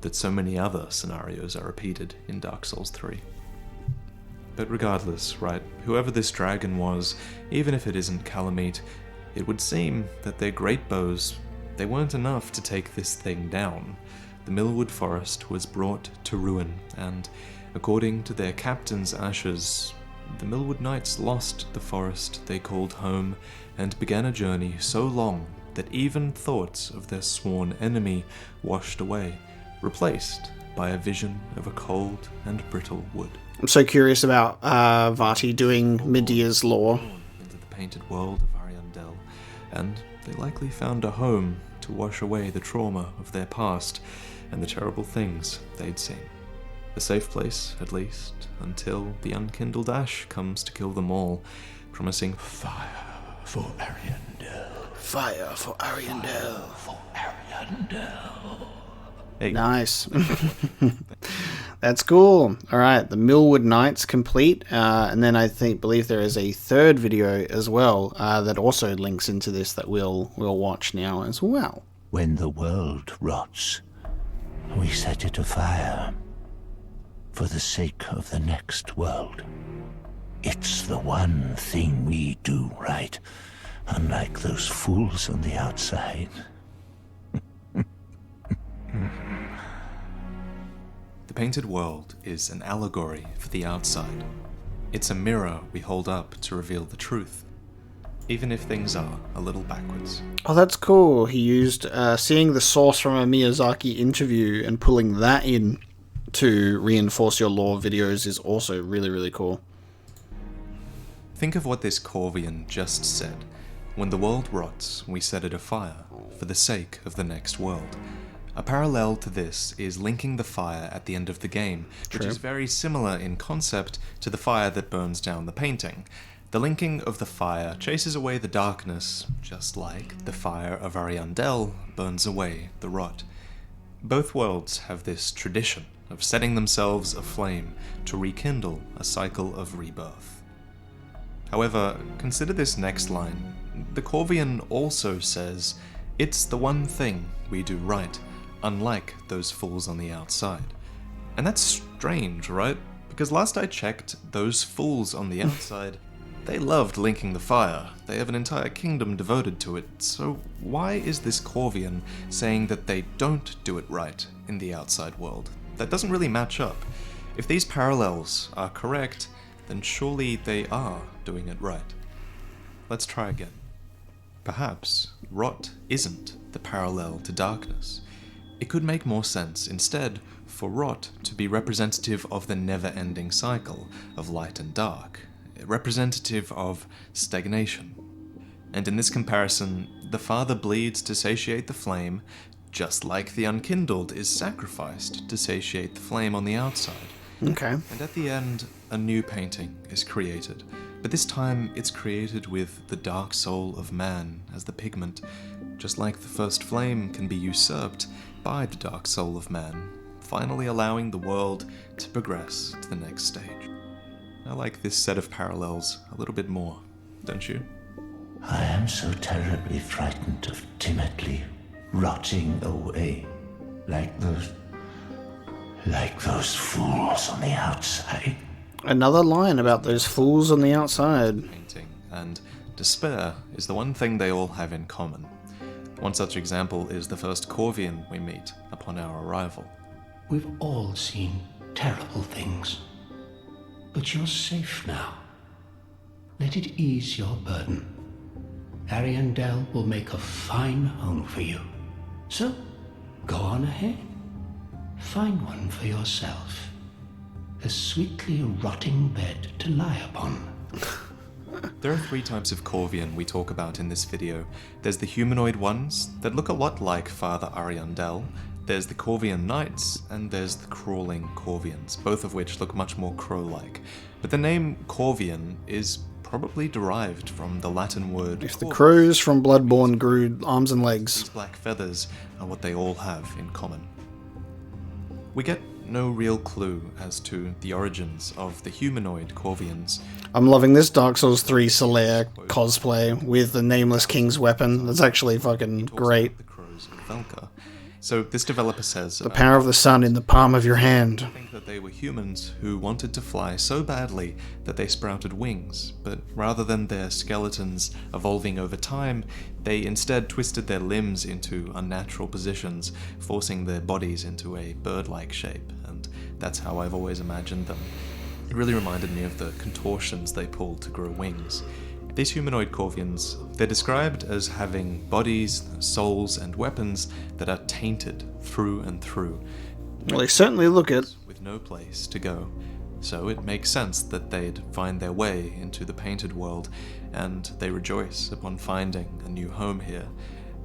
Speaker 3: that so many other scenarios are repeated in Dark Souls 3. But regardless, right, whoever this dragon was, even if it isn't Calamite, it would seem that their great bows, they weren't enough to take this thing down. The Millwood Forest was brought to ruin, and according to their captain's ashes, the Millwood Knights lost the forest they called home and began a journey so long that even thoughts of their sworn enemy washed away, replaced by a vision of a cold and brittle wood.
Speaker 1: I'm so curious about Vaati doing Medea's lore.
Speaker 3: Into the painted world of Ariandel, and they likely found a home to wash away the trauma of their past and the terrible things they'd seen. A safe place, at least, until the unkindled ash comes to kill them all, promising fire for Ariandel.
Speaker 1: Fire for Ariandel.
Speaker 2: For Ariandel.
Speaker 3: Hey.
Speaker 1: Nice. That's cool. All right, the Millwood Knights complete, and then I believe there is a third video as well that also links into this that we'll watch now as well.
Speaker 2: When the world rots, we set it afire for the sake of the next world. It's the one thing we do right, unlike those fools on the outside.
Speaker 3: The painted world is an allegory for the outside. It's a mirror we hold up to reveal the truth, even if things are a little backwards.
Speaker 1: Oh, that's cool. He used seeing the source from a Miyazaki interview and pulling that in to reinforce your lore videos is also really, really cool.
Speaker 3: Think of what this corvian just said. When the world rots, we set it afire for the sake of the next world. A parallel to this is linking the fire at the end of the game, which is very similar in concept to the fire that burns down the painting. The linking of the fire chases away the darkness, just like the fire of Ariandel burns away the rot. Both worlds have this tradition of setting themselves aflame to rekindle a cycle of rebirth. However, consider this next line. The corvian also says, "It's the one thing we do right, unlike those fools on the outside." And that's strange, right? Because last I checked, those fools on the outside, they loved linking the fire. They have an entire kingdom devoted to it. So why is this corvian saying that they don't do it right in the outside world? That doesn't really match up. If these parallels are correct, then surely they are doing it right. Let's try again. Perhaps rot isn't the parallel to darkness. It could make more sense, instead, for rot to be representative of the never-ending cycle of light and dark, representative of stagnation. And in this comparison, the father bleeds to satiate the flame, just like the unkindled is sacrificed to satiate the flame on the outside.
Speaker 1: Okay.
Speaker 3: And at the end, a new painting is created, but this time it's created with the dark soul of man as the pigment, just like the first flame can be usurped by the dark soul of man, finally allowing the world to progress to the next stage. I like this set of parallels a little bit more, don't you?
Speaker 2: I am so terribly frightened of timidly rotting away like those fools on the outside.
Speaker 1: Another line about those fools on the outside.
Speaker 3: Painting and despair is the one thing they all have in common. One such example is the first corvian we meet upon our arrival.
Speaker 2: We've all seen terrible things, but you're safe now. Let it ease your burden. Ariandel will make a fine home for you. So, go on ahead. Find one for yourself. A sweetly rotting bed to lie upon.
Speaker 3: There are 3 types of corvian we talk about in this video. There's the humanoid ones that look a lot like Father Ariandel, there's the corvian knights, and there's the crawling corvians, both of which look much more crow-like. But the name corvian is probably derived from the Latin word
Speaker 1: If the crows from Bloodborne grew arms and legs.
Speaker 3: These black feathers are what they all have in common. We get no real clue as to the origins of the humanoid corvians.
Speaker 1: I'm loving this Dark Souls 3 Solaire cosplay with the Nameless King's weapon. That's actually fucking great.
Speaker 3: The crows of Velka. So this developer says
Speaker 1: The power of the sun in the palm of your hand.
Speaker 3: I think that they were humans who wanted to fly so badly that they sprouted wings, but rather than their skeletons evolving over time, they instead twisted their limbs into unnatural positions, forcing their bodies into a bird-like shape, and that's how I've always imagined them. It really reminded me of the contortions they pulled to grow wings. These humanoid corvians, they're described as having bodies, souls, and weapons that are tainted through and through.
Speaker 1: Well, they certainly look it.
Speaker 3: With no place to go. So it makes sense that they'd find their way into the painted world, and they rejoice upon finding a new home here.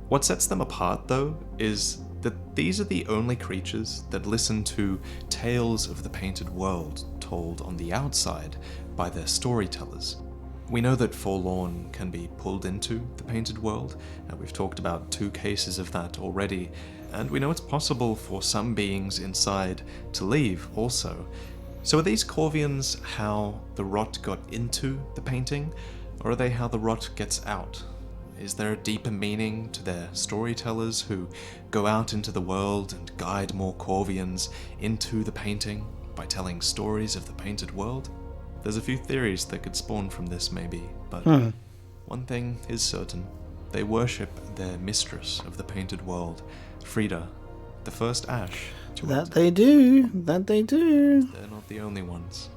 Speaker 3: What sets them apart, though, is that these are the only creatures that listen to tales of the painted world told on the outside by their storytellers. We know that Forlorn can be pulled into the painted world, and we've talked about 2 cases of that already, and we know it's possible for some beings inside to leave also. So are these corvians how the rot got into the painting, or are they how the rot gets out? Is there a deeper meaning to their storytellers who go out into the world and guide more corvians into the painting by telling stories of the painted world? There's a few theories that could spawn from this maybe, but one thing is certain. They worship their mistress of the painted world, Frieda, the first Ash to enter.
Speaker 1: That they do.
Speaker 3: They're not the only ones.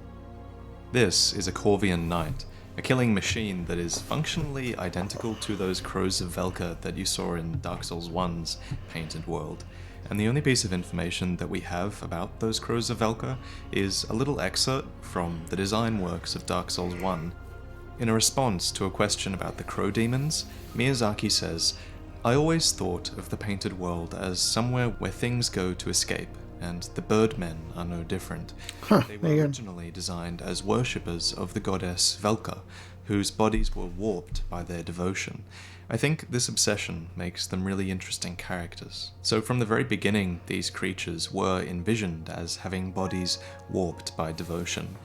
Speaker 3: This is a Corvian Knight, a killing machine that is functionally identical to those Crows of Velka that you saw in Dark Souls 1's painted world. And the only piece of information that we have about those Crows of Velka is a little excerpt from the design works of Dark Souls 1. In a response to a question about the Crow Demons, Miyazaki says, "I always thought of the painted world as somewhere where things go to escape, and the Birdmen are no different. They were originally designed as worshippers of the goddess Velka, whose bodies were warped by their devotion. I think this obsession makes them really interesting characters. So from the very beginning, these creatures were envisioned as having bodies warped by devotion.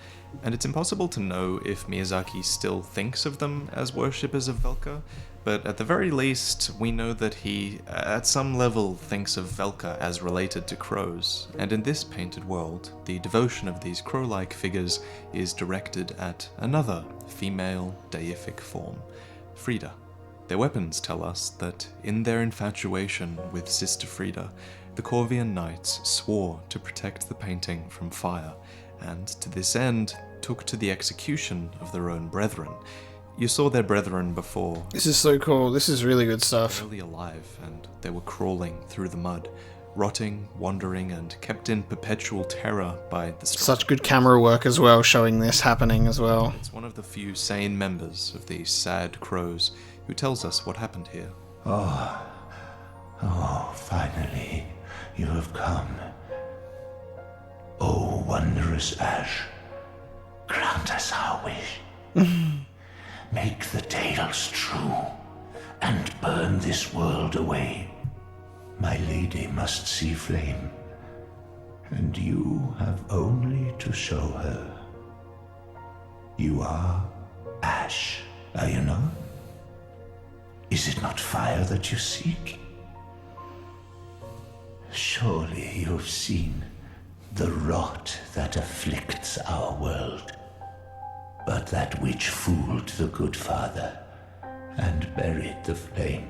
Speaker 3: And it's impossible to know if Miyazaki still thinks of them as worshippers of Velka, but at the very least, we know that he, at some level, thinks of Velka as related to crows. And in this painted world, the devotion of these crow-like figures is directed at another female deific form, Frieda. Their weapons tell us that in their infatuation with Sister Frieda, the Corvian Knights swore to protect the painting from fire, and to this end took to the execution of their own brethren. You saw their brethren before.
Speaker 1: This is so cool. This is really good stuff.
Speaker 3: Barely alive, and they were crawling through the mud, rotting, wandering, and kept in perpetual terror by the
Speaker 1: Such good camera work as well, showing this happening as well.
Speaker 3: It's one of the few sane members of these sad crows who tells us what happened here.
Speaker 2: Oh, finally, you have come. Oh, wondrous Ash, grant us our wish. Make the tales true, and burn this world away. My lady must see flame, and you have only to show her. You are Ash, are you not? Is it not fire that you seek? Surely you have seen the rot that afflicts our world, but that which fooled the good father and buried the flame,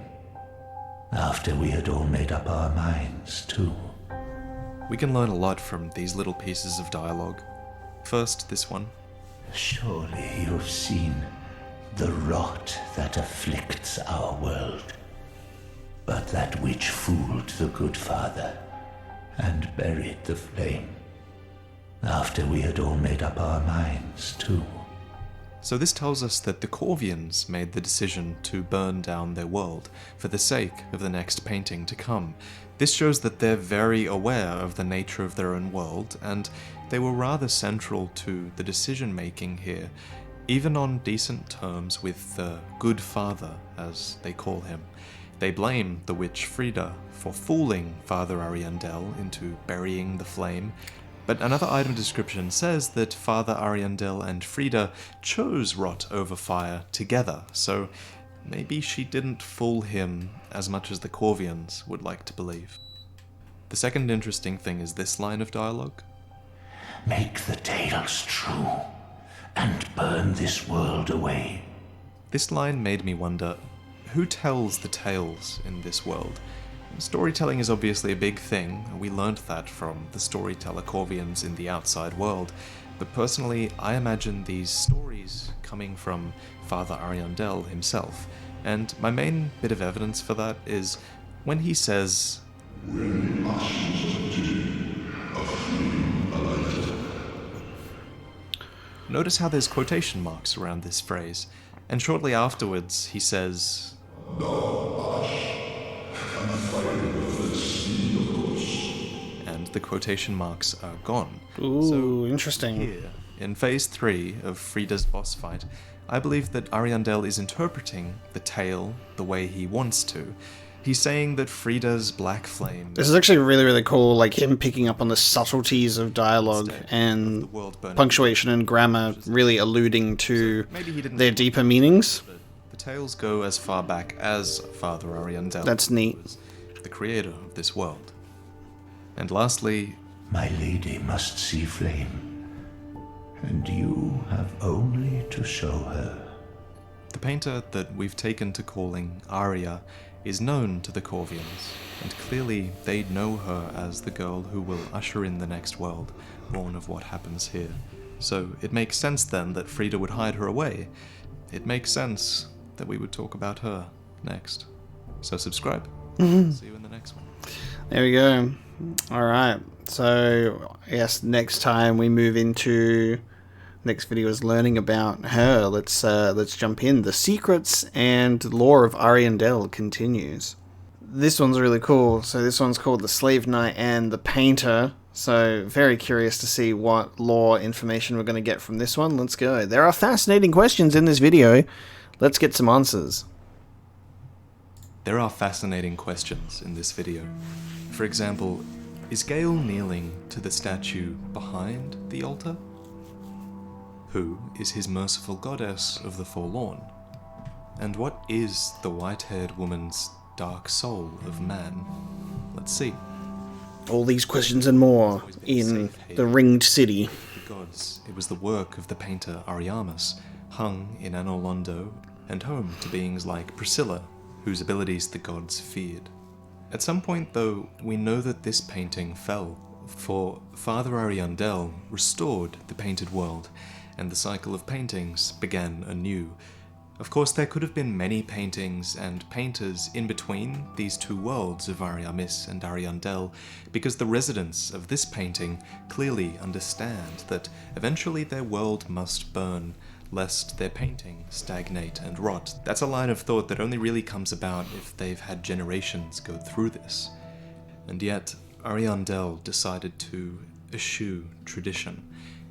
Speaker 2: after we had all made up our minds too.
Speaker 3: We can learn a lot from these little pieces of dialogue. First, this one.
Speaker 2: Surely you have seen the rot that afflicts our world, but that which fooled the good father and buried the flame, after we had all made up our minds too.
Speaker 3: So this tells us that the Corvians made the decision to burn down their world for the sake of the next painting to come. This shows that they're very aware of the nature of their own world, and they were rather central to the decision-making here, even on decent terms with the good father, as they call him. They blame the witch Frieda for fooling Father Ariandel into burying the flame, but another item description says that Father Ariandel and Frieda chose rot over fire together, so maybe she didn't fool him as much as the Corvians would like to believe. The second interesting thing is this line of dialogue.
Speaker 2: Make the tales true, and burn this world away.
Speaker 3: This line made me wonder, who tells the tales in this world? storytelling is obviously a big thing. We learned that from the storyteller corvians in the outside world. But personally, I imagine these stories coming from Father Ariandel himself. And my main bit of evidence for that is when he says, notice how there's quotation marks around this phrase, and shortly afterwards he says, and the quotation marks are gone.
Speaker 1: Ooh,
Speaker 3: So
Speaker 1: interesting.
Speaker 3: here, in Phase 3 of Frieda's boss fight, I believe that Ariandel is interpreting the tale the way he wants to. He's saying that Frieda's black flame...
Speaker 1: This is actually really, really cool, like him picking up on the subtleties of dialogue
Speaker 3: Instead
Speaker 1: and
Speaker 3: of the world burning
Speaker 1: punctuation and grammar really alluding to
Speaker 3: maybe he didn't
Speaker 1: their deeper meanings.
Speaker 3: but the tales go as far back as Father Ariandel.
Speaker 1: That's neat.
Speaker 3: was the creator of this world. And lastly,
Speaker 2: My lady must see flame, and you have only to show her.
Speaker 3: the painter that we've taken to calling Aria is known to the Corvians, and clearly they know her as the girl who will usher in the next world, born of what happens here. So it makes sense then that Frieda would hide her away. It makes sense that we would talk about her next. So subscribe. See you in the next one.
Speaker 1: There we go. Alright, so I guess next time we move into... Next video is learning about her. Let's jump in. The secrets and lore of Ariandel continues. This one's really cool. So this one's called The Slave Knight and the Painter. So very curious to see what lore information we're going to get from this one. Let's go. There are fascinating questions in this video. Let's get some answers.
Speaker 3: There are fascinating questions in this video. For example, is Gael kneeling to the statue behind the altar? Who is his merciful goddess of the forlorn? And what is the white-haired woman's dark soul of man? Let's see.
Speaker 1: All these questions and more in the Ringed City.
Speaker 3: The gods, it was the work of the painter Ariamus, hung in Anor Londo, and home to beings like Priscilla, whose abilities the gods feared. At some point, though, we know that this painting fell, for Father Ariandel restored the painted world, and the cycle of paintings began anew. Of course, there could have been many paintings and painters in between these two worlds of Ariamis and Ariandel, because the residents of this painting clearly understand that eventually their world must burn, lest their painting stagnate and rot. That's a line of thought that only really comes about if they've had generations go through this. And yet, Ariandel decided to eschew tradition.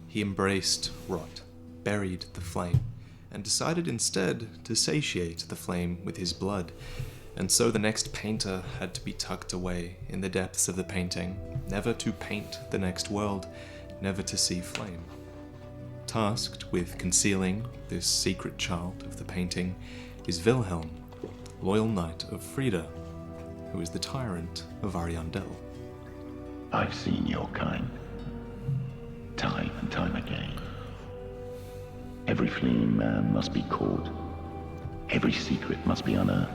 Speaker 3: He embraced rot, buried the flame, and decided instead to satiate the flame with his blood. And so the next painter had to be tucked away in the depths of the painting, never to paint the next world, never to see flame. Tasked with concealing this secret child of the painting is Vilhelm, loyal knight of Frieda, who is the tyrant of Ariandel.
Speaker 4: I've seen your kind, time and time again. Every fleeing man must be caught. Every secret must be unearthed.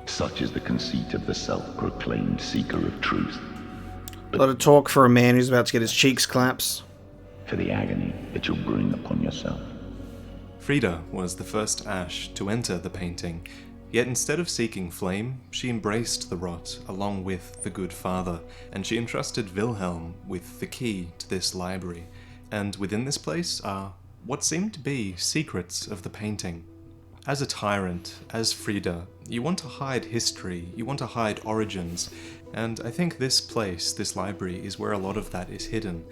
Speaker 4: Such is the conceit of the self-proclaimed seeker of truth.
Speaker 1: A lot of talk for a man who's about to get his cheeks claps.
Speaker 4: For the agony that you'll bring upon yourself.
Speaker 3: Frieda was the first Ash to enter the painting, yet instead of seeking flame, she embraced the rot along with the good father, and she entrusted Vilhelm with the key to this library. And within this place are what seemed to be secrets of the painting. As a tyrant, as Frieda, you want to hide history, you want to hide origins, and I think this place, this library, is where a lot of that is hidden.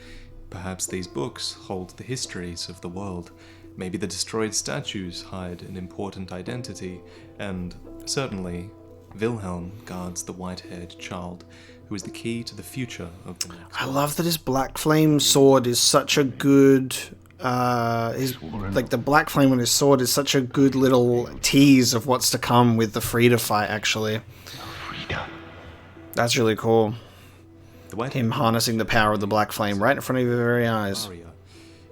Speaker 3: Perhaps these books hold the histories of the world. Maybe the destroyed statues hide an important identity, and certainly Vilhelm guards the white-haired child, who is the key to the future of the next.
Speaker 1: I love that his black flame sword is such a good... the black flame on his sword is such a good little tease of what's to come with the Frieda fight, actually.
Speaker 4: Frieda.
Speaker 1: That's really cool.
Speaker 3: The white
Speaker 1: Him harnessing the power of the black flame right in front of your very eyes.
Speaker 3: Aria,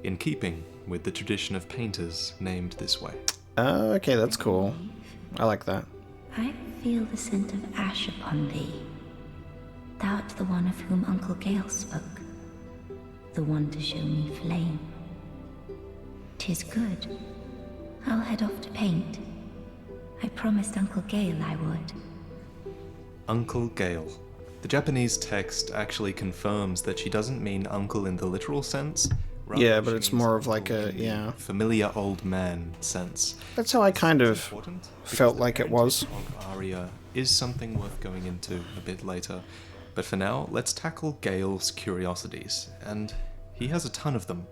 Speaker 3: in keeping with the tradition of painters named this way.
Speaker 1: Okay, that's cool. I like that.
Speaker 6: I feel the scent of ash upon thee. Thou art the one of whom Uncle Gael spoke. The one to show me flame. 'Tis good. I'll head off to paint. I promised Uncle Gael I would.
Speaker 3: Uncle Gael. The Japanese text actually confirms that she doesn't mean uncle in the literal sense. Rather,
Speaker 1: Yeah, but
Speaker 3: she
Speaker 1: it's
Speaker 3: means
Speaker 1: more of like
Speaker 3: uncle
Speaker 1: a,
Speaker 3: in the
Speaker 1: yeah.
Speaker 3: familiar old man sense.
Speaker 1: That's how I kind of
Speaker 3: Important
Speaker 1: felt
Speaker 3: because
Speaker 1: like
Speaker 3: the
Speaker 1: it was.
Speaker 3: parentage of Arya is something worth going into a bit later. But for now, let's tackle Gael's curiosities, and he has a ton of them.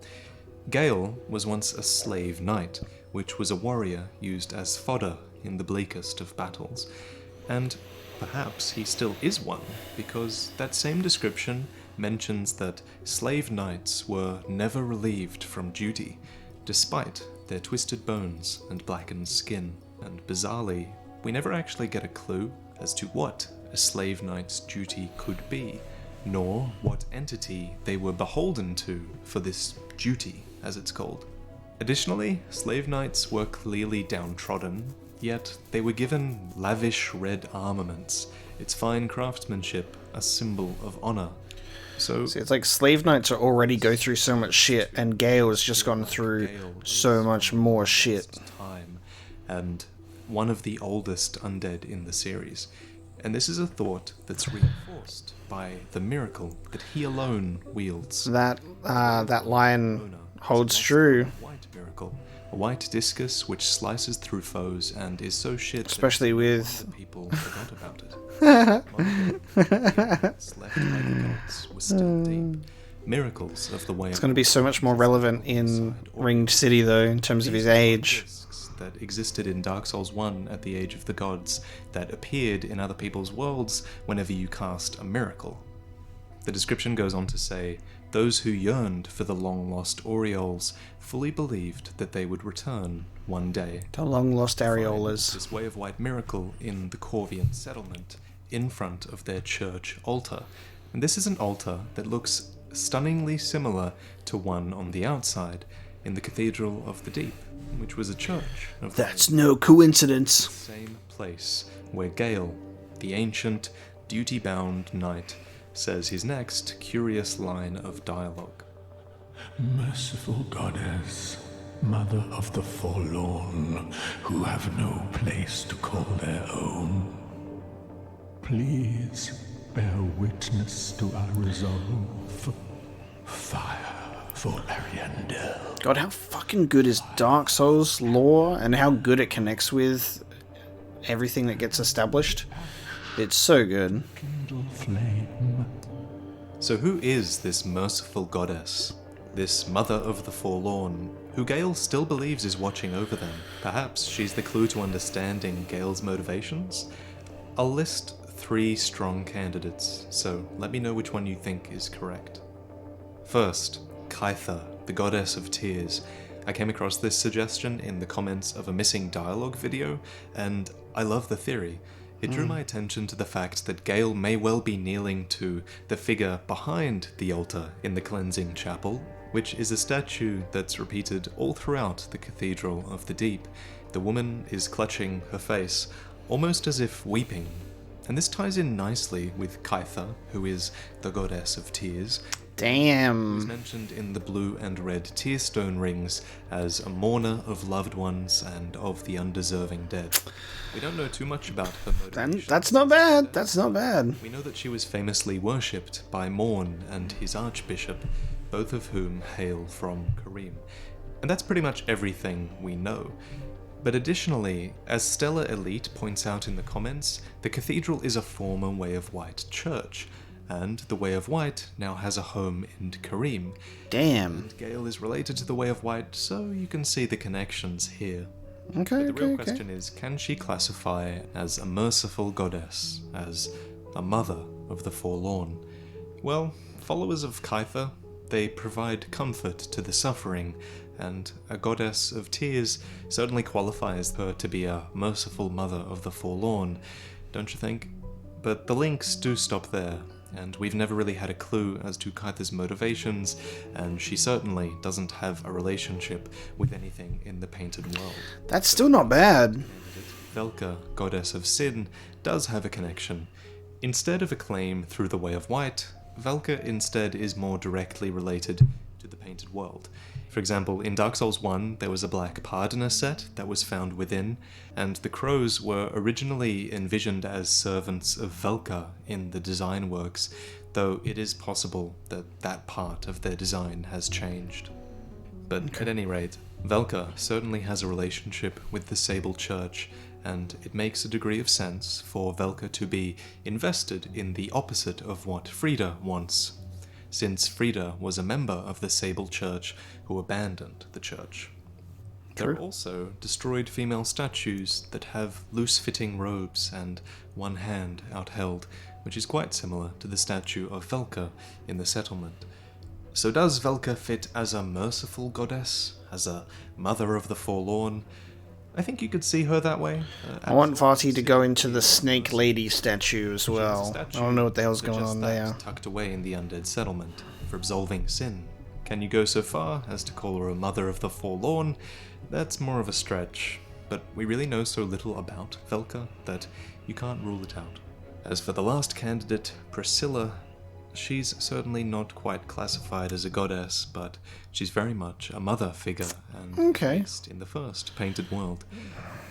Speaker 3: Gael was once a slave knight, which was a warrior used as fodder in the bleakest of battles. And perhaps he still is one, because that same description mentions that slave knights were never relieved from duty, despite their twisted bones and blackened skin. And bizarrely, we never actually get a clue as to what a slave knight's duty could be, nor what entity they were beholden to for this duty, as it's called. Additionally, slave knights were clearly downtrodden, yet they were given lavish red armaments, its fine craftsmanship a symbol of honor. So
Speaker 1: See, it's like slave knights are already go through so much shit, and Gael has just gone through so much more shit.
Speaker 3: Time, and one of the oldest undead in the series. And this is a thought that's reinforced by the miracle that he alone wields.
Speaker 1: That line holds true.
Speaker 3: White miracle, a white discus which slices through foes and is so shit
Speaker 1: Especially
Speaker 3: that
Speaker 1: with-
Speaker 3: people forgot about it. Left by the gods was still deep. Miracles of the way.
Speaker 1: It's going to be so much more relevant in Ringed City, though, in terms of his age.
Speaker 3: That existed in Dark Souls 1 at the Age of the Gods that appeared in other people's worlds whenever you cast a miracle. The description goes on to say, those who yearned for the long-lost Orioles fully believed that they would return one day.
Speaker 1: The long-lost areolas.
Speaker 3: This way of white miracle in the Corvian settlement, in front of their church altar. And this is an altar that looks stunningly similar to one on the outside in the Cathedral of the Deep, which was a church of
Speaker 1: That's no coincidence.
Speaker 3: the same place where Gael, the ancient, duty-bound knight, says his next curious line of dialogue.
Speaker 2: Merciful goddess, mother of the forlorn, who have no place to call their own, please bear witness to our resolve. Fire for Ariandel.
Speaker 1: God, how fucking good is Dark Souls lore, and how good it connects with everything that gets established. It's so good.
Speaker 2: Kindle flame.
Speaker 3: So who is this merciful goddess? This mother of the forlorn, who Gael still believes is watching over them? Perhaps she's the clue to understanding Gael's motivations? I'll list 3 strong candidates, so let me know which one you think is correct. First, Kaitha, the goddess of tears. I came across this suggestion in the comments of a missing dialogue video, and I love the theory. It drew my attention to the fact that Gael may well be kneeling to the figure behind the altar in the cleansing chapel, which is a statue that's repeated all throughout the Cathedral of the Deep. The woman is clutching her face, almost as if weeping. And this ties in nicely with Kaitha, who is the goddess of tears.
Speaker 1: Damn.
Speaker 3: Is mentioned in the blue and red tearstone rings as a mourner of loved ones and of the undeserving dead. We don't know too much about her motivation.
Speaker 1: That's not bad. That's not bad.
Speaker 3: We know that she was famously worshipped by Morn and his archbishop, both of whom hail from Karim. And that's pretty much everything we know. But additionally, as Stella Elite points out in the comments, the cathedral is a former Way of White church, and the Way of White now has a home in Karim.
Speaker 1: Damn.
Speaker 3: And Gael is related to the Way of White, so you can see the connections here.
Speaker 1: Okay,
Speaker 3: The real
Speaker 1: okay.
Speaker 3: question is, can she classify as a merciful goddess, as a mother of the forlorn? Well, followers of Kaitha, they provide comfort to the suffering, and a goddess of tears certainly qualifies her to be a merciful mother of the forlorn, don't you think? But the links do stop there, and we've never really had a clue as to Kaitha's motivations, and she certainly doesn't have a relationship with anything in the painted world.
Speaker 1: That's still not bad.
Speaker 3: Velka, goddess of sin, does have a connection. Instead of a claim through the way of white, Velka instead is more directly related to the painted world. For example, in Dark Souls 1, there was a black pardoner set that was found within, and the crows were originally envisioned as servants of Velka in the design works, though it is possible that that part of their design has changed. But at any rate, Velka certainly has a relationship with the Sable Church, and it makes a degree of sense for Velka to be invested in the opposite of what Frieda wants, since Frieda was a member of the Sable Church who abandoned the church. There are also destroyed female statues that have loose-fitting robes and one hand outheld, which is quite similar to the statue of Velka in the settlement. So does Velka fit as a merciful goddess? As a mother of the forlorn? I think you could see her that way.
Speaker 1: I want Vaati to go into the Snake Lady statue as well. I don't know what the hell's going on there.
Speaker 3: Tucked away in the undead settlement for absolving sin. Can you go so far as to call her a mother of the forlorn? That's more of a stretch, but we really know so little about Velka that you can't rule it out. As for the last candidate, Priscilla, she's certainly not quite classified as a goddess, but she's very much a mother figure, and based in the first painted world.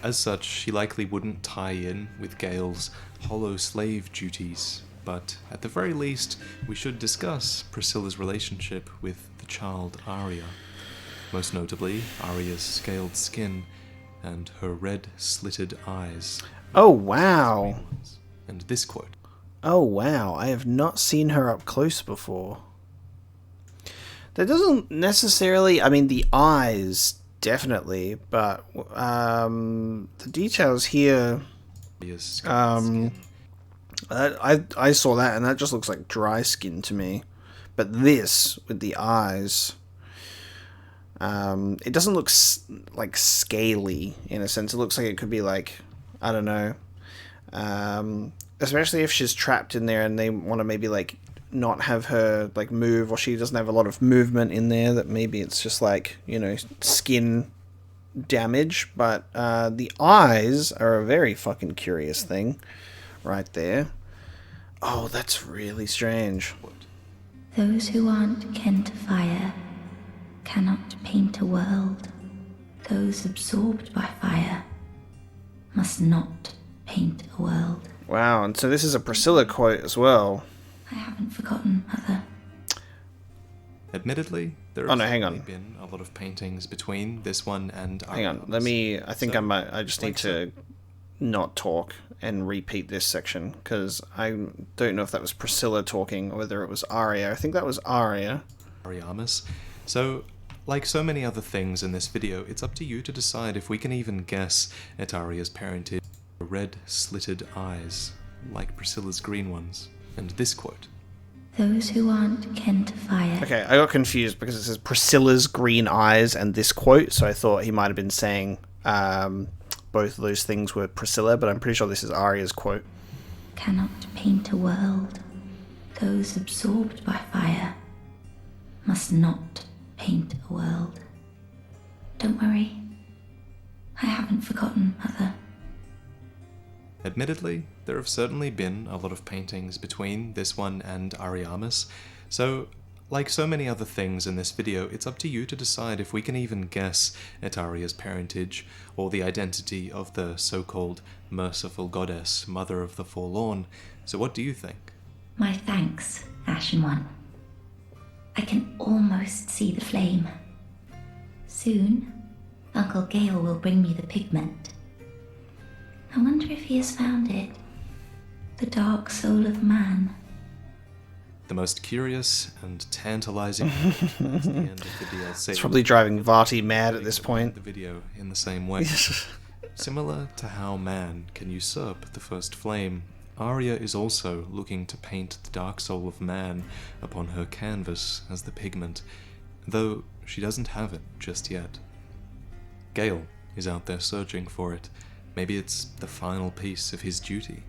Speaker 3: As such, she likely wouldn't tie in with Gael's hollow slave duties, but at the very least, we should discuss Priscilla's relationship with the child Aria. Most notably, Aria's scaled skin and her red slitted eyes.
Speaker 1: Oh wow!
Speaker 3: And this quote.
Speaker 1: Oh wow, I have not seen her up close before. That doesn't necessarily, I mean the eyes, definitely, but the details here, I saw that and that just looks like dry skin to me. But this, with the eyes, it doesn't look like scaly in a sense. It looks like it could be like, I don't know, especially if she's trapped in there and they want to maybe like not have her like move, or she doesn't have a lot of movement in there, that maybe it's just like, you know, skin damage. But the eyes are a very fucking curious thing right there. Oh, that's really strange.
Speaker 6: Those who aren't kin to fire cannot paint a world. Those absorbed by fire must not paint a world.
Speaker 1: Wow, and so this is a Priscilla quote as well.
Speaker 6: I haven't forgotten, Mother.
Speaker 3: Admittedly, there have been a lot of paintings between this one and...
Speaker 1: Hang on, I just need to not talk and repeat this section, because I don't know if that was Priscilla talking or whether it was Aria. I think that was Aria.
Speaker 3: Ariamis. So, like so many other things in this video, it's up to you to decide if we can even guess at Aria's parentage. Red slitted eyes, like Priscilla's green ones. And this quote.
Speaker 6: Those who aren't kin to fire.
Speaker 1: Okay, I got confused because it says Priscilla's green eyes and this quote, so I thought he might have been saying both of those things were Priscilla, but I'm pretty sure this is Aria's quote.
Speaker 6: Cannot paint a world. Those absorbed by fire must not paint a world. Don't worry. I haven't forgotten, Mother.
Speaker 3: Admittedly, there have certainly been a lot of paintings between this one and Ariamis, so, like so many other things in this video, it's up to you to decide if we can even guess at Aria's parentage, or the identity of the so-called merciful goddess, mother of the forlorn. So what do you think?
Speaker 6: My thanks, Ashen One. I can almost see the flame. Soon, Uncle Gael will bring me the pigment. I wonder if he has found it. The dark soul of man.
Speaker 3: The most curious and tantalizing at the end of the DLC.
Speaker 1: It's probably driving Vaati mad at this point.
Speaker 3: The video in the same way. Similar to how man can usurp the first flame, Aria is also looking to paint the dark soul of man upon her canvas as the pigment, though she doesn't have it just yet. Gael is out there searching for it. Maybe it's the final piece of his duty.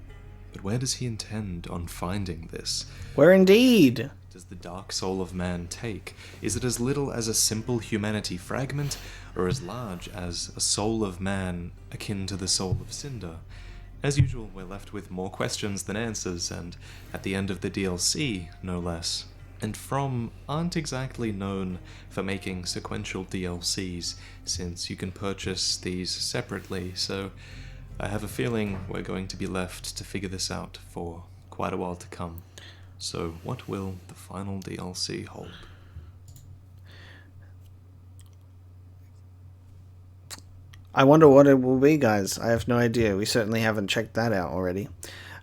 Speaker 3: But where does he intend on finding this?
Speaker 1: Where indeed?
Speaker 3: does the dark soul of man take? Is it as little as a simple humanity fragment, or as large as a soul of man akin to the soul of Cinder? As usual, we're left with more questions than answers, and at the end of the DLC, no less. And From aren't exactly known for making sequential DLCs, since you can purchase these separately, so I have a feeling we're going to be left to figure this out for quite a while to come. So what will the final DLC hold?
Speaker 1: I wonder what it will be, guys. I have no idea. We certainly haven't checked that out already.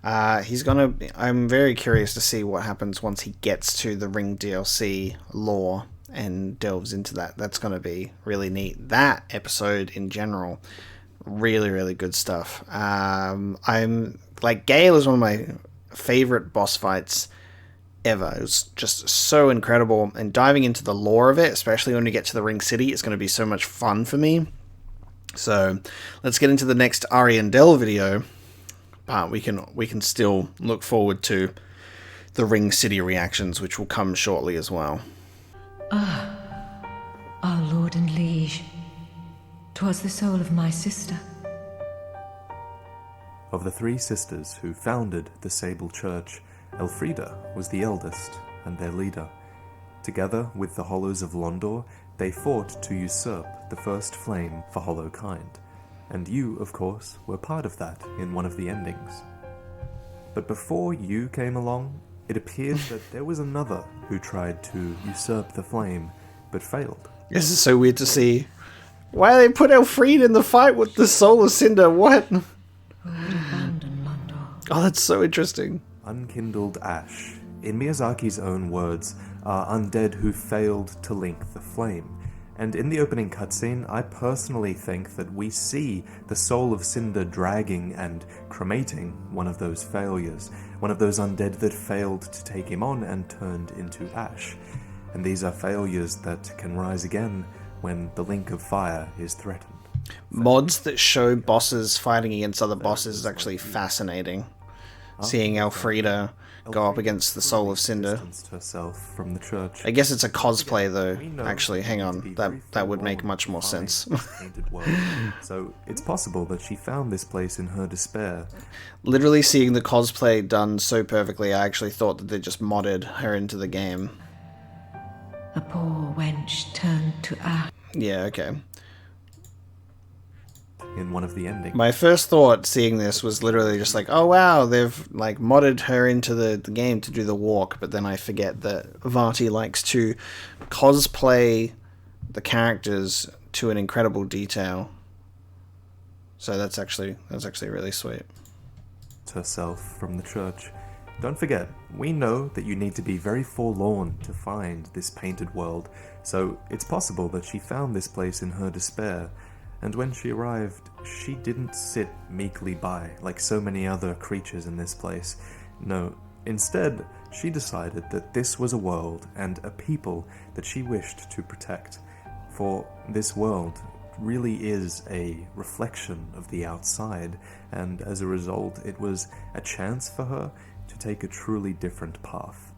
Speaker 1: I'm very curious to see what happens once he gets to the Ring DLC lore and delves into that. That's going to be really neat. That episode in general, really, really good stuff. I'm like, Gael is one of my favorite boss fights ever. It was just so incredible, and diving into the lore of it, especially when we get to the Ring City, it's going to be so much fun for me. So let's get into the next Ariandel video, but we can still look forward to the Ring City reactions, which will come shortly as well.
Speaker 7: Our lord and liege, 'twas the soul of my sister.
Speaker 3: Of the 3 sisters who founded the Sable Church, Frieda was the eldest and their leader. Together with the Hollows of Londor, they fought to usurp the first flame for Hollow Kind, and you, of course, were part of that in one of the endings. But before you came along, it appeared that there was another who tried to usurp the flame, but failed.
Speaker 1: This is so weird to see. Why they put Frieda in the fight with the Soul of Cinder? What?
Speaker 7: Who would abandon Londor?
Speaker 1: Oh, that's so interesting.
Speaker 3: Unkindled ash, in Miyazaki's own words, are undead who failed to link the flame. And in the opening cutscene, I personally think that we see the Soul of Cinder dragging and cremating one of those failures, one of those undead that failed to take him on and turned into ash. And these are failures that can rise again when the link of fire is threatened.
Speaker 1: Mods that show bosses fighting against other bosses is actually fascinating. Seeing Frieda go up against the Soul of Cinder.
Speaker 3: Herself from the church.
Speaker 1: I guess it's a cosplay though. Actually, hang on. That would make much more sense.
Speaker 3: So it's possible that she found this place in her despair.
Speaker 1: Literally seeing the cosplay done so perfectly, I actually thought that they just modded her into the game.
Speaker 7: A poor wench turned to ash.
Speaker 1: Yeah, okay.
Speaker 3: In one of the endings.
Speaker 1: My first thought seeing this was literally just like, oh wow, they've like modded her into the game to do the walk, but then I forget that Vaati likes to cosplay the characters to an incredible detail. So that's actually really sweet.
Speaker 3: Herself from the church. Don't forget, we know that you need to be very forlorn to find this painted world, so it's possible that she found this place in her despair. And when she arrived, she didn't sit meekly by like so many other creatures in this place. No, instead, she decided that this was a world and a people that she wished to protect. For this world really is a reflection of the outside, and as a result, it was a chance for her to take a truly different path.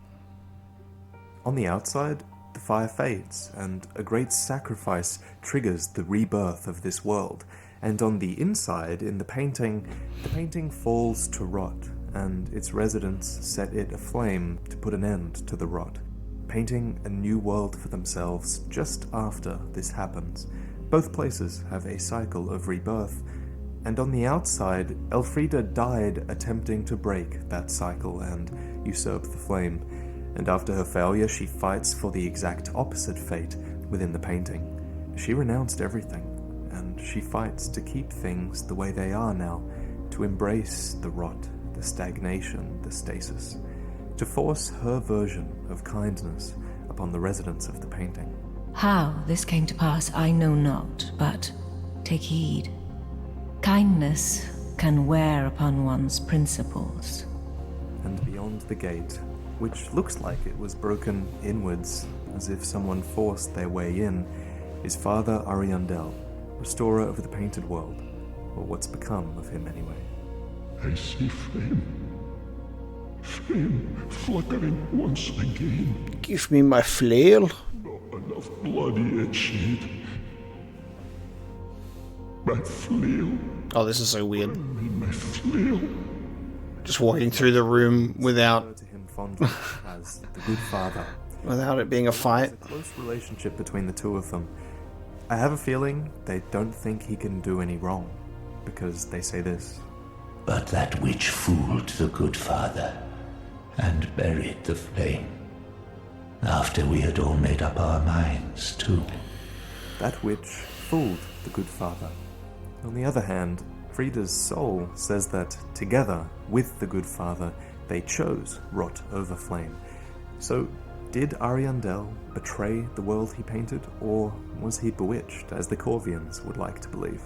Speaker 3: On the outside, the fire fades, and a great sacrifice triggers the rebirth of this world. And on the inside, in the painting falls to rot, and its residents set it aflame to put an end to the rot, painting a new world for themselves just after this happens. Both places have a cycle of rebirth, and on the outside, Frieda died attempting to break that cycle and usurp the flame. And after her failure, she fights for the exact opposite fate within the painting. She renounced everything, and she fights to keep things the way they are now, to embrace the rot, the stagnation, the stasis, to force her version of kindness upon the residents of the painting.
Speaker 7: How this came to pass I know not, but take heed. Kindness can wear upon one's principles.
Speaker 3: And beyond the gate, which looks like it was broken inwards, as if someone forced their way in, is Father Ariandel, restorer of the painted world, or what's become of him anyway.
Speaker 4: I see flame.
Speaker 8: Flame fluttering once again.
Speaker 1: Give me my flail.
Speaker 8: Not enough blood yet shed. My flail.
Speaker 1: Oh, this is so weird.
Speaker 8: My flail.
Speaker 1: Just walking through the room without
Speaker 3: To him fondly as the good father.
Speaker 1: without it being a fight.
Speaker 3: There's a close relationship between the two of them. I have a feeling they don't think he can do any wrong, because they say this.
Speaker 2: But that witch fooled the good father and buried the flame. After we had all made up our minds, too.
Speaker 3: That witch fooled the good father. On the other hand, Frieda's soul says that together with the good father, they chose rot over flame. So, did Ariandel betray the world he painted, or was he bewitched, as the Corvians would like to believe?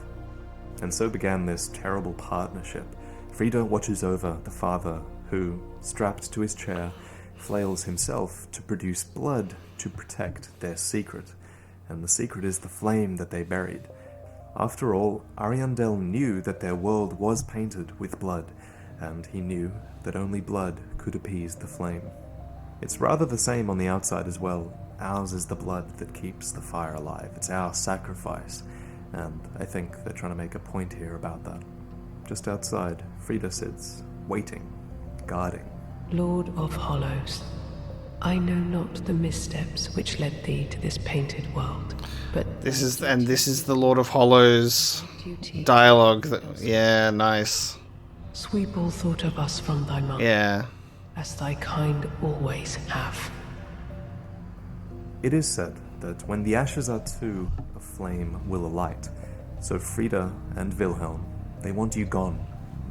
Speaker 3: And so began this terrible partnership. Frieda watches over the father, who, strapped to his chair, flails himself to produce blood to protect their secret. And the secret is the flame that they buried. After all, Ariandel knew that their world was painted with blood, and he knew that only blood could appease the flame. It's rather the same on the outside as well. Ours is the blood that keeps the fire alive. It's our sacrifice, and I think they're trying to make a point here about that. Just outside, Frieda sits, waiting, guarding.
Speaker 5: Lord of Hollows, I know not the missteps which led thee to this painted world, but
Speaker 1: This is the Lord of Hollows
Speaker 5: duty.
Speaker 1: dialogue. Yeah, nice.
Speaker 5: Sweep all thought of us from thy mind,
Speaker 1: Yeah.
Speaker 5: as thy kind always have.
Speaker 3: It is said that when the ashes are two, a flame will alight. So Frieda and Vilhelm, they want you gone,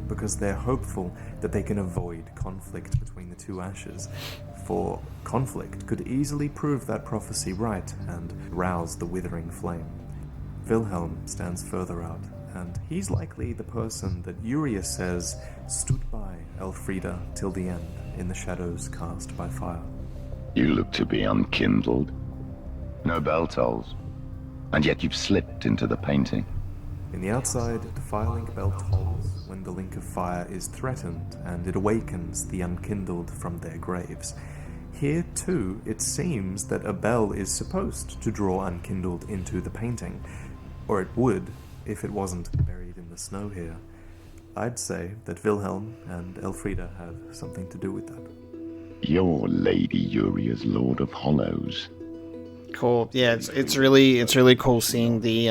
Speaker 3: because they're hopeful that they can avoid conflict between the two ashes, for conflict could easily prove that prophecy right and rouse the withering flame. Vilhelm stands further out, and he's likely the person that Uriah says stood by Elfrieda till the end in the shadows cast by fire.
Speaker 4: You look to be unkindled. No bell tolls. And yet you've slipped into the painting.
Speaker 3: In the outside, the fire-link bell tolls when the link of fire is threatened, and it awakens the unkindled from their graves. Here, too, it seems that a bell is supposed to draw unkindled into the painting, or it would if it wasn't buried in the snow here. I'd say that Vilhelm and Elfrieda have something to do with that.
Speaker 4: Your Lady Uriah's Lord of Hollows.
Speaker 1: Cool. Yeah, it's really cool seeing the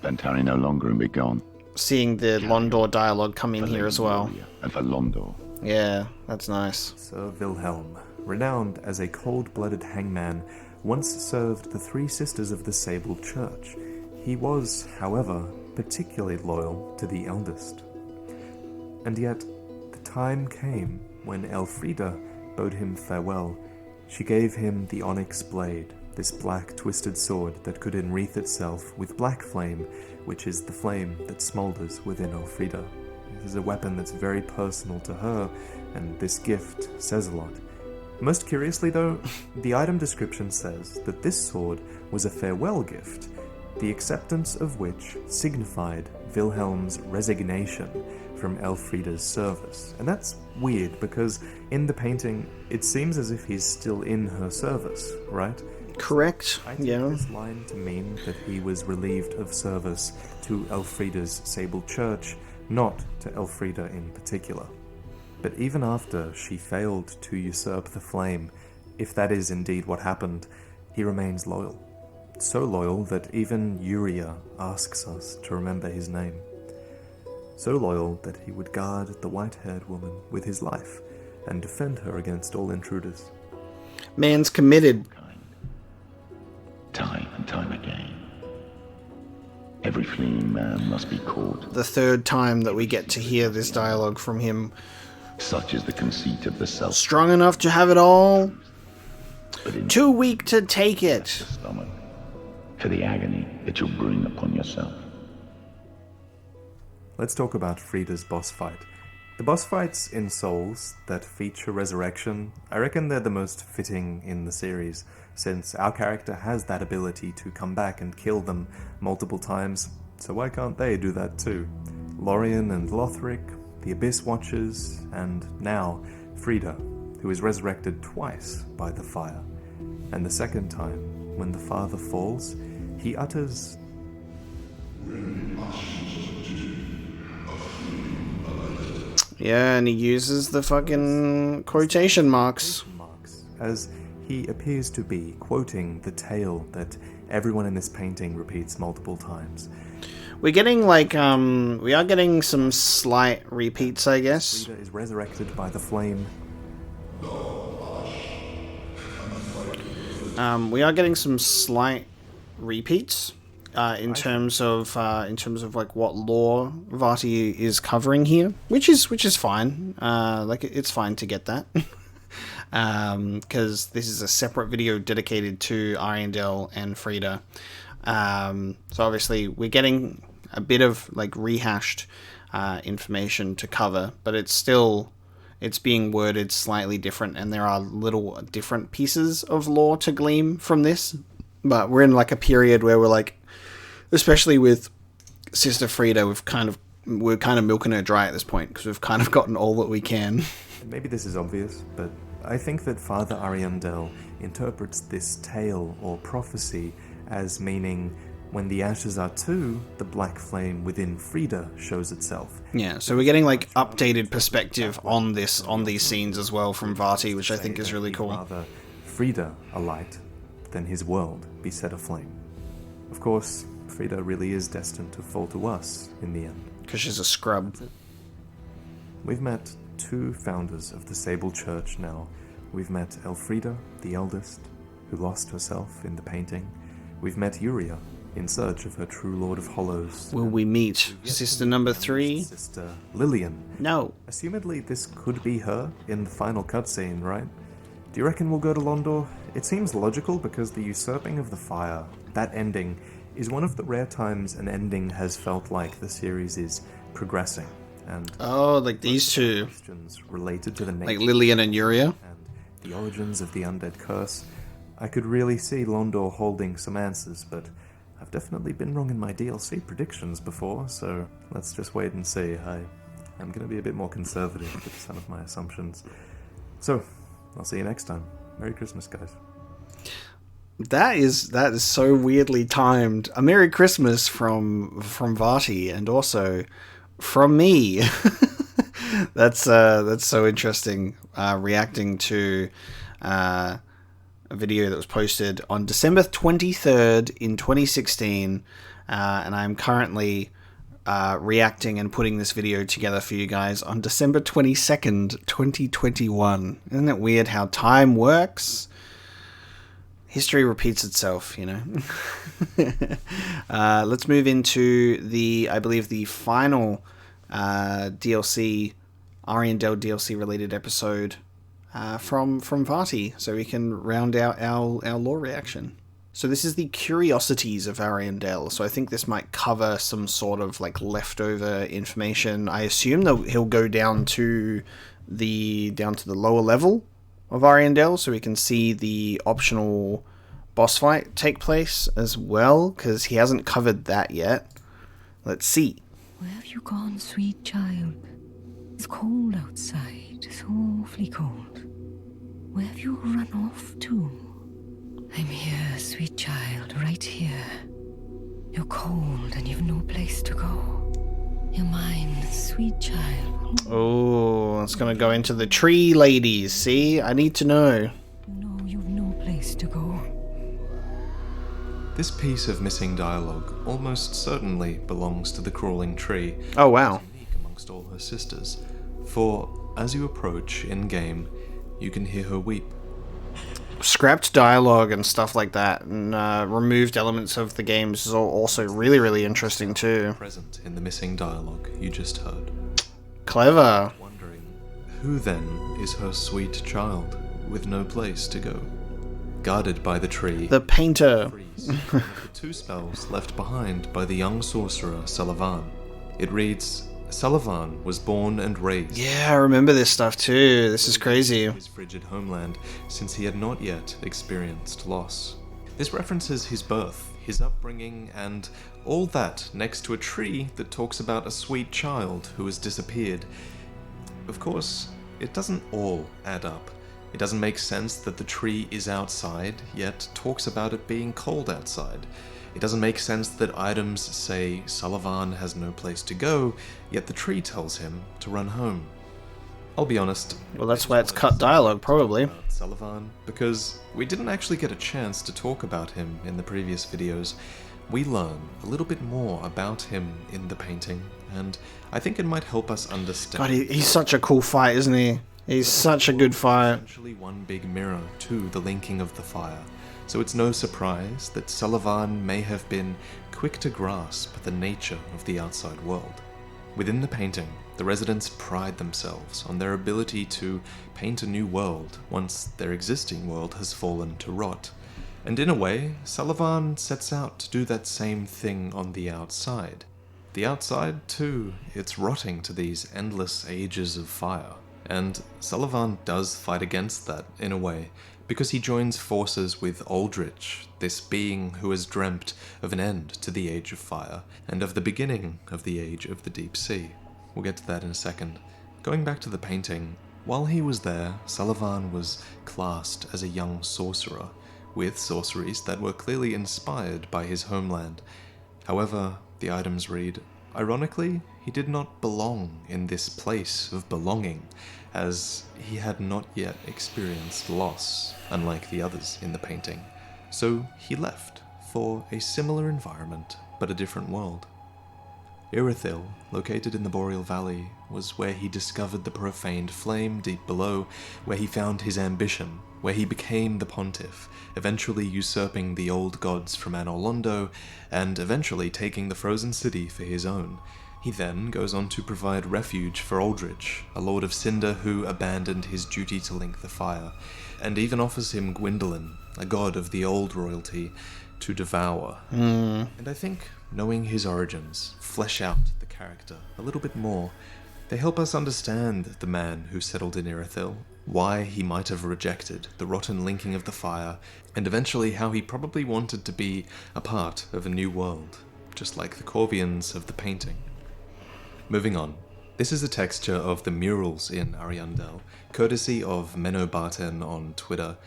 Speaker 4: Ventari no longer and be gone.
Speaker 1: seeing the Londor dialogue come in here as well.
Speaker 4: And for Londor.
Speaker 1: Yeah, that's nice.
Speaker 3: Sir Vilhelm, renowned as a cold-blooded hangman, once served the three sisters of the Sable Church. He was, however, particularly loyal to the eldest. And yet, the time came when Elfrieda bade him farewell. She gave him the onyx blade, this black twisted sword that could enwreath itself with black flame, which is the flame that smolders within Elfrieda. It is a weapon that's very personal to her, and this gift says a lot. Most curiously though, the item description says that this sword was a farewell gift, the acceptance of which signified Wilhelm's resignation from Elfrieda's service. And that's weird, because in the painting, it seems as if he's still in her service, right?
Speaker 1: Correct.
Speaker 3: I take
Speaker 1: Yeah.
Speaker 3: this line to mean that he was relieved of service to Elfrieda's Sable Church, not to Elfrieda in particular. But even after she failed to usurp the flame, if that is indeed what happened, he remains loyal. So loyal that even Uriah asks us to remember his name. So loyal that he would guard the white-haired woman with his life and defend her against all intruders.
Speaker 1: Man's committed.
Speaker 4: Time and time again. Every fleeing man must be caught.
Speaker 1: The third time that we get to hear this dialogue from him.
Speaker 4: Such is the conceit of the self.
Speaker 1: Strong enough to have it all,
Speaker 4: But in
Speaker 1: too weak to take it.
Speaker 4: the stomach, for the agony that you'll bring upon yourself.
Speaker 3: Let's talk about Frieda's boss fight. The boss fights in Souls that feature resurrection, I reckon they're the most fitting in the series, since our character has that ability to come back and kill them multiple times, so why can't they do that too? Lorien and Lothric, the Abyss Watchers, and now Frieda, who is resurrected twice by the fire, and the second time, when the father falls, he utters,
Speaker 1: Yeah, and he uses the fucking quotation marks.
Speaker 3: as he appears to be quoting the tale that everyone in this painting repeats multiple times.
Speaker 1: We're getting like, we are getting some slight repeats, I guess.
Speaker 3: Frieda is resurrected by the flame.
Speaker 1: We are getting some slight repeats in terms of like what lore Vaati is covering here, which is fine. Like it's fine to get that, because this is a separate video dedicated to Ariandel and Frieda. So obviously we're getting a bit of like rehashed information to cover, but it's being worded slightly different, and there are little different pieces of lore to glean from this. But we're in like a period where we're like, especially with Sister Frieda, we're kind of milking her dry at this point, because we've kind of gotten all that we can.
Speaker 3: Maybe this is obvious, but I think that Father Ariandel interprets this tale or prophecy as meaning when the ashes are two, the black flame within Frieda shows itself.
Speaker 1: Yeah, so we're getting like updated perspective on these scenes as well from Vaati, which I think is really cool.
Speaker 3: Rather Frieda alight than his world be set aflame. Of course, Frieda really is destined to fall to us in the end.
Speaker 1: Because she's a scrub.
Speaker 3: We've met two founders of the Sable Church now. We've met Elfrida, the eldest, who lost herself in the painting. We've met Uriah, in search of her true Lord of Hollows.
Speaker 1: Will we meet Sister number 3?
Speaker 3: Sister Lillian.
Speaker 1: No.
Speaker 3: Assumedly, this could be her in the final cutscene, right? Do you reckon we'll go to Londor? It seems logical because the usurping of the fire, that ending, is one of the rare times an ending has felt like the series is progressing. And
Speaker 1: like these two.
Speaker 3: Questions related to the nature
Speaker 1: like Lillian and Uriah.
Speaker 3: And the origins of the undead curse. I could really see Londor holding some answers, but I've definitely been wrong in my DLC predictions before, so let's just wait and see. I'm going to be a bit more conservative with some of my assumptions. So, I'll see you next time. Merry Christmas, guys.
Speaker 1: That is so weirdly timed. A Merry Christmas from Vaati, and also from me. That's so interesting. Reacting to a video that was posted on December 23rd in 2016, and I'm currently reacting and putting this video together for you guys on December 22nd, 2021. Isn't it weird how time works? History repeats itself, you know. Let's move into I believe the final DLC, Ariandel DLC related episode from Vaati, so we can round out our lore reaction. So this is the Curiosities of Ariandel, so I think this might cover some sort of like leftover information. I assume that he'll go down to the lower level of Ariandel, so we can see the optional boss fight take place as well, because he hasn't covered that yet. Let's see.
Speaker 7: Where have you gone, sweet child? It's cold outside, so awfully cold. Where have you run off to? I'm here, sweet child, right here. You're cold and you've no place to go. You're mine, sweet child.
Speaker 1: Oh, it's gonna go into the tree ladies, see? I need to know.
Speaker 7: You know you've no place to go.
Speaker 3: This piece of missing dialogue almost certainly belongs to the crawling tree.
Speaker 1: Oh, wow.
Speaker 3: Unique amongst all her sisters. For as you approach in-game, you can hear her weep.
Speaker 1: Scrapped dialogue and stuff like that, and removed elements of the games is also really, really interesting too.
Speaker 3: Present in the missing dialogue you just heard.
Speaker 1: Clever.
Speaker 3: Wondering, who then is her sweet child with no place to go? Guarded by the tree.
Speaker 1: The painter.
Speaker 3: The two spells left behind by the young sorcerer Sulyvahn. It reads, Sulyvahn was born and raised.
Speaker 1: Yeah, I remember this stuff too. This is crazy.
Speaker 3: His frigid homeland, since he had not yet experienced loss. This references his birth, his upbringing, and all that next to a tree that talks about a sweet child who has disappeared. Of course, it doesn't all add up. It doesn't make sense that the tree is outside, yet talks about it being cold outside. It doesn't make sense that items say Sulyvahn has no place to go, yet the tree tells him to run home. I'll be honest.
Speaker 1: Well, that's why it's cut dialogue, probably.
Speaker 3: About Sulyvahn, because we didn't actually get a chance to talk about him in the previous videos. We learn a little bit more about him in the painting, and I think it might help us understand.
Speaker 1: God, he's such a cool fight, isn't he? He's such a good fight.
Speaker 3: Essentially one big mirror to the linking of the fire. So it's no surprise that Sulyvahn may have been quick to grasp the nature of the outside world. Within the painting, the residents pride themselves on their ability to paint a new world once their existing world has fallen to rot. And in a way, Sulyvahn sets out to do that same thing on the outside. The outside, too, it's rotting to these endless ages of fire. And Sulyvahn does fight against that, in a way, because he joins forces with Aldrich, this being who has dreamt of an end to the Age of Fire, and of the beginning of the Age of the Deep Sea. We'll get to that in a second. Going back to the painting, while he was there, Sulyvahn was classed as a young sorcerer, with sorceries that were clearly inspired by his homeland. However, the items read, ironically, he did not belong in this place of belonging, as he had not yet experienced loss, unlike the others in the painting. So he left for a similar environment, but a different world. Irithyll, located in the Boreal Valley, was where he discovered the profaned flame deep below, where he found his ambition, where he became the Pontiff, eventually usurping the old gods from Anor Londo, and eventually taking the Frozen City for his own. He then goes on to provide refuge for Aldrich, a Lord of Cinder who abandoned his duty to link the fire, and even offers him Gwyndolin, a god of the old royalty, to devour. And I think knowing his origins flesh out the character a little bit more. They help us understand the man who settled in Irithyll, why he might have rejected the rotten linking of the fire, and eventually how he probably wanted to be a part of a new world, just like the corvians of the painting. Moving on, this is a texture of the murals in Ariandel, courtesy of Menno Barten on Twitter.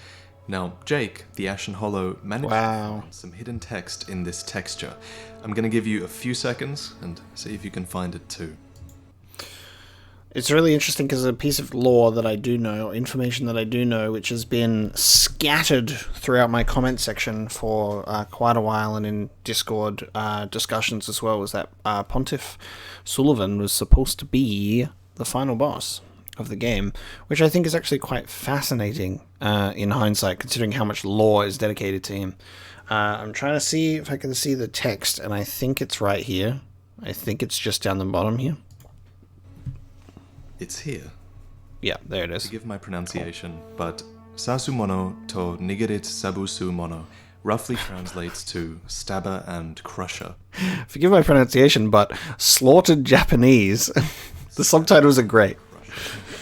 Speaker 3: Now, Jake, the Ashen Hollow, managed to find some hidden text in this texture. I'm going to give you a few seconds and see if you can find it too.
Speaker 1: It's really interesting because a piece of lore that I do know, information that I do know, which has been scattered throughout my comment section for quite a while and in Discord discussions as well, was that Pontiff Sulyvahn was supposed to be the final boss of the game, which I think is actually quite fascinating in hindsight, considering how much lore is dedicated to him. I'm trying to see if I can see the text, and I think it's right here. I think it's just down the bottom here.
Speaker 3: It's here.
Speaker 1: Yeah, there it is.
Speaker 3: Forgive my pronunciation, but Sasumono to Nigerit Sabusu Mono roughly translates to stabber and crusher.
Speaker 1: Forgive my pronunciation, but slaughtered Japanese. The subtitles are great.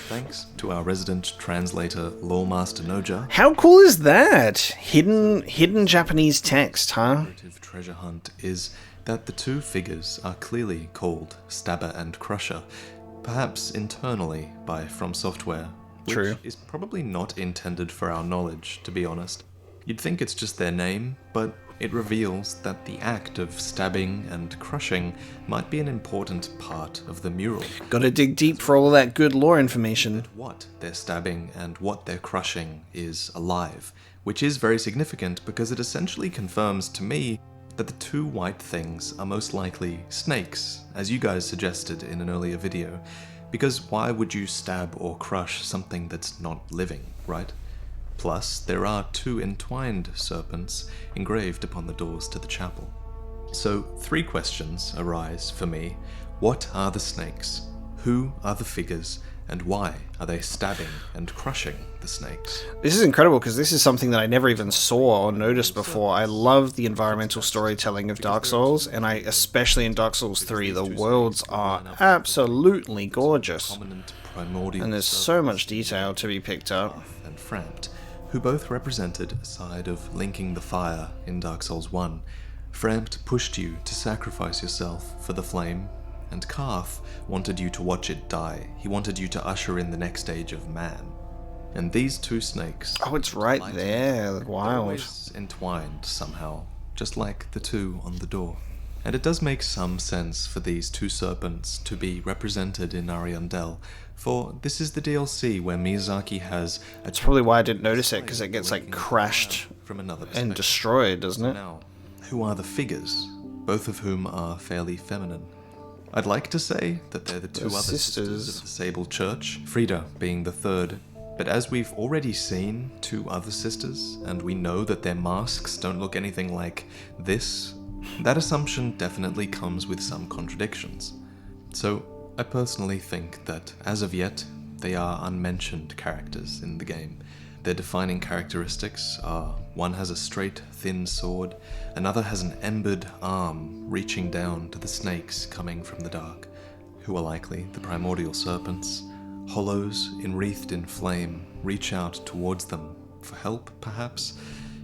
Speaker 3: Thanks to our resident translator, Loremaster Noja.
Speaker 1: How cool is that? Hidden Japanese text, huh?
Speaker 3: The treasure hunt is that the two figures are clearly called Stabber and Crusher, perhaps internally by From Software, which
Speaker 1: True.
Speaker 3: is probably not intended for our knowledge, to be honest. You'd think it's just their name, but it reveals that the act of stabbing and crushing might be an important part of the mural.
Speaker 1: Gotta dig deep for all that good lore information.
Speaker 3: What they're stabbing and what they're crushing is alive, which is very significant because it essentially confirms to me that the two white things are most likely snakes, as you guys suggested in an earlier video, because why would you stab or crush something that's not living, right? Plus, there are two entwined serpents engraved upon the doors to the chapel. So, three questions arise for me. What are the snakes? Who are the figures? And why are they stabbing and crushing the snakes?
Speaker 1: This is incredible because this is something that I never even saw or noticed before. I love the environmental storytelling of Dark Souls, and especially in Dark Souls 3, the worlds are absolutely gorgeous. And there's so much detail to be picked up.
Speaker 3: And Frampt, who both represented a side of linking the fire in Dark Souls 1. Frampt pushed you to sacrifice yourself for the flame, and Karth wanted you to watch it die. He wanted you to usher in the next stage of man. And these two snakes...
Speaker 1: Oh, it's right there.
Speaker 3: they're
Speaker 1: Wild.
Speaker 3: always entwined somehow, just like the two on the door. And it does make some sense for these two serpents to be represented in Ariandel, for this is the DLC where Miyazaki has...
Speaker 1: That's probably why I didn't notice it, because it gets like crashed
Speaker 3: from another
Speaker 1: and destroyed, doesn't it?
Speaker 3: Now, who are the figures, both of whom are fairly feminine? I'd like to say that they're the two other sisters of the Sable Church, Frieda being the third. But as we've already seen two other sisters, and we know that their masks don't look anything like this, that assumption definitely comes with some contradictions. So I personally think that, as of yet, they are unmentioned characters in the game. Their defining characteristics are, one has a straight, thin sword, another has an embered arm reaching down to the snakes coming from the dark, who are likely the primordial serpents. Hollows, enwreathed in flame, reach out towards them for help, perhaps,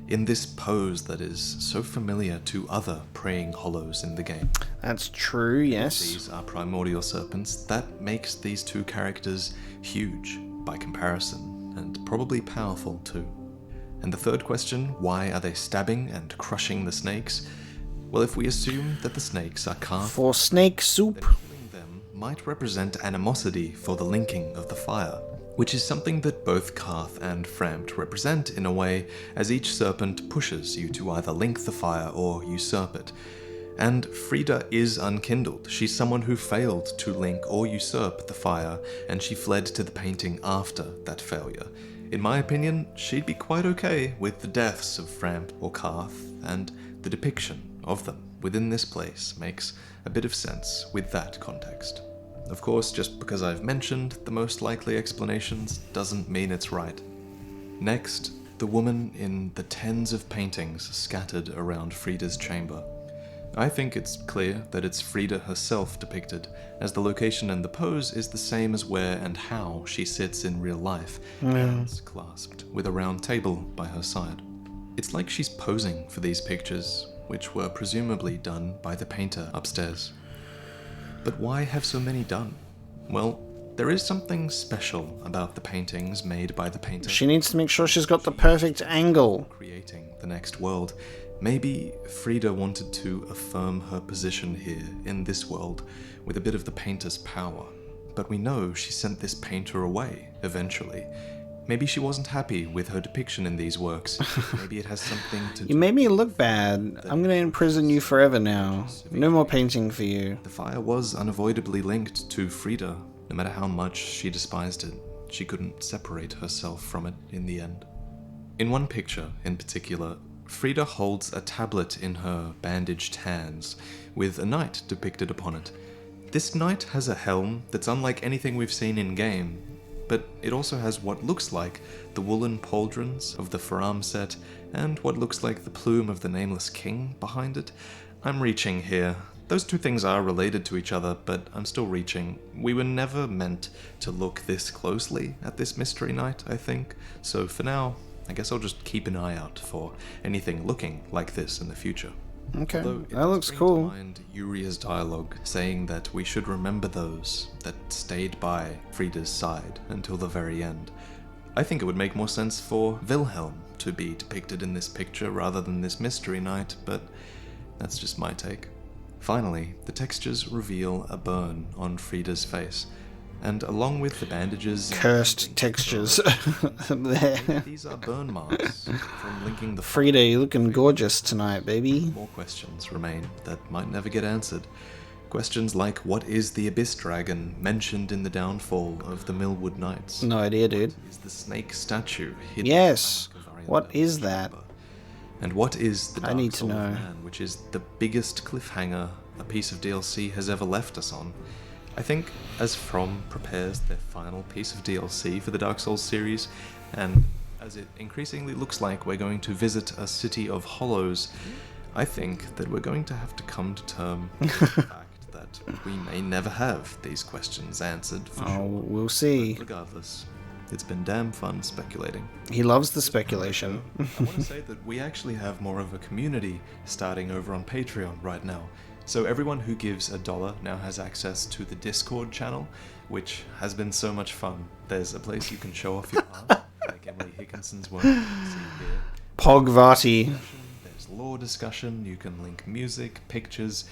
Speaker 3: in this pose that is so familiar to other praying hollows in the game.
Speaker 1: That's true, yes.
Speaker 3: These are primordial serpents. That makes these two characters huge by comparison, and probably powerful too. And the third question, why are they stabbing and crushing the snakes? Well, if we assume that the snakes are carved
Speaker 1: for snake soup,
Speaker 3: might represent animosity for the linking of the fire, which is something that both Karth and Frampt represent in a way, as each serpent pushes you to either link the fire or usurp it. And Frieda is unkindled. She's someone who failed to link or usurp the fire, and she fled to the painting after that failure. In my opinion, she'd be quite okay with the deaths of Frampt or Karth, and the depiction of them within this place makes a bit of sense with that context. Of course, just because I've mentioned the most likely explanations doesn't mean it's right. Next, the woman in the tens of paintings scattered around Frieda's chamber. I think it's clear that it's Frieda herself depicted, as the location and the pose is the same as where and how she sits in real life, hands clasped, with a round table by her side. It's like she's posing for these pictures, which were presumably done by the painter upstairs. But why have so many done? Well, there is something special about the paintings made by the painter.
Speaker 1: She needs to make sure she's got the perfect angle.
Speaker 3: Creating the next world. Maybe Frieda wanted to affirm her position here in this world with a bit of the painter's power. But we know she sent this painter away, eventually. Maybe she wasn't happy with her depiction in these works. Maybe it has something to do...
Speaker 1: You made me look bad. I'm gonna imprison you forever now. No more painting for you.
Speaker 3: The fire was unavoidably linked to Frieda. No matter how much she despised it, she couldn't separate herself from it in the end. In one picture, in particular, Frieda holds a tablet in her bandaged hands, with a knight depicted upon it. This knight has a helm that's unlike anything we've seen in-game, but it also has what looks like the woolen pauldrons of the Farron set, and what looks like the plume of the Nameless King behind it. I'm reaching here. Those two things are related to each other, but I'm still reaching. We were never meant to look this closely at this Mystery Knight, I think, so for now, I guess I'll just keep an eye out for anything looking like this in the future.
Speaker 1: Okay, that looks cool.
Speaker 3: And Uria's dialogue saying that we should remember those that stayed by Frieda's side until the very end. I think it would make more sense for Vilhelm to be depicted in this picture rather than this Mystery Knight, but that's just my take. Finally, the textures reveal a burn on Frieda's face, and along with the bandages...
Speaker 1: Cursed textures. There.
Speaker 3: These are burn marks from linking the...
Speaker 1: Frieda, you're looking gorgeous tonight, baby.
Speaker 3: More questions remain that might never get answered. Questions like, what is the Abyss Dragon mentioned in the downfall of the Millwood Knights?
Speaker 1: No idea, dude.
Speaker 3: What is the snake statue hidden
Speaker 1: Yes.
Speaker 3: in the back of
Speaker 1: What
Speaker 3: Ariandel's
Speaker 1: is that?
Speaker 3: chamber? And what is the
Speaker 1: I
Speaker 3: Dark
Speaker 1: need to
Speaker 3: Soul of
Speaker 1: know.
Speaker 3: Man, which is the biggest cliffhanger a piece of DLC has ever left us on? I think as From prepares their final piece of DLC for the Dark Souls series, and as it increasingly looks like we're going to visit a city of hollows, I think that we're going to have to come to terms with the fact that we may never have these questions answered for sure.
Speaker 1: We'll see.
Speaker 3: But regardless, it's been damn fun speculating.
Speaker 1: He loves the speculation.
Speaker 3: I want to say that we actually have more of a community starting over on Patreon right now. So everyone who gives $1 now has access to the Discord channel, which has been so much fun. There's a place you can show off your art, like Emily Hickinson's work. You see here.
Speaker 1: Pog Vaati.
Speaker 3: There's lore discussion, you can link music, pictures.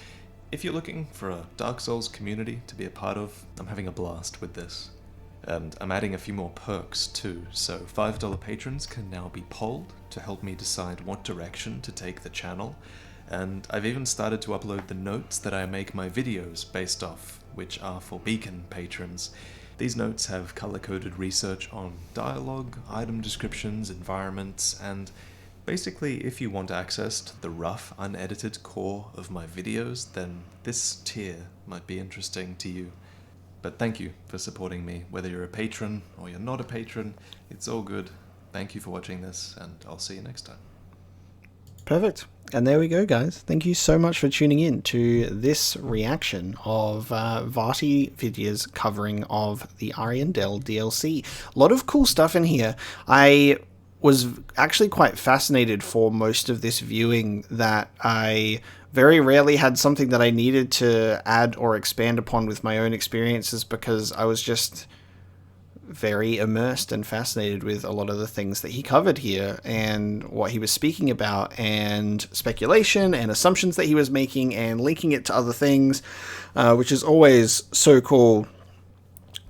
Speaker 3: If you're looking for a Dark Souls community to be a part of, I'm having a blast with this. And I'm adding a few more perks too, so $5 patrons can now be polled to help me decide what direction to take the channel. And I've even started to upload the notes that I make my videos based off, which are for Beacon patrons. These notes have color-coded research on dialogue, item descriptions, environments, and basically if you want access to the rough, unedited core of my videos, then this tier might be interesting to you. But thank you for supporting me, whether you're a patron or you're not a patron, it's all good. Thank you for watching this, and I'll see you next time.
Speaker 1: Perfect. And there we go, guys. Thank you so much for tuning in to this reaction of VaatiVidya's covering of the Ariandel DLC. A lot of cool stuff in here. I was actually quite fascinated for most of this viewing that I very rarely had something that I needed to add or expand upon with my own experiences, because I was just very immersed and fascinated with a lot of the things that he covered here and what he was speaking about, and speculation and assumptions that he was making and linking it to other things, which is always so cool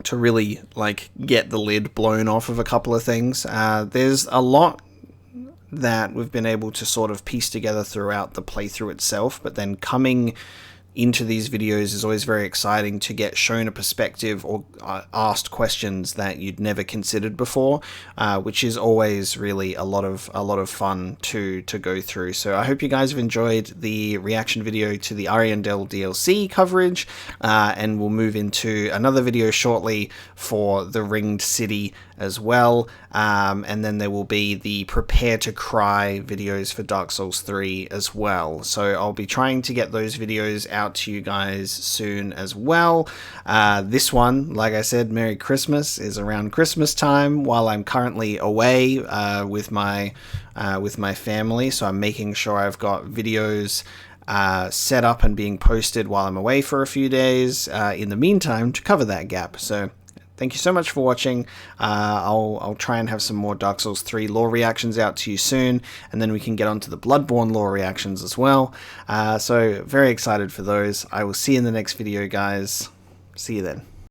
Speaker 1: to really like get the lid blown off of a couple of things. There's a lot that we've been able to sort of piece together throughout the playthrough itself, but then coming into these videos is always very exciting to get shown a perspective or asked questions that you'd never considered before, which is always really a lot of fun to go through. So I hope you guys have enjoyed the reaction video to the Ariandel DLC coverage, and we'll move into another video shortly for the Ringed City as well, and then there will be the Prepare to Cry videos for Dark Souls 3 as well. So I'll be trying to get those videos out to you guys soon as well. This one, like I said, Merry Christmas, is around Christmas time while I'm currently away with my family, so I'm making sure I've got videos set up and being posted while I'm away for a few days in the meantime to cover that gap. So thank you so much for watching. I'll try and have some more Dark Souls 3 lore reactions out to you soon, and then we can get on to the Bloodborne lore reactions as well. So very excited for those. I will see you in the next video, guys. See you then.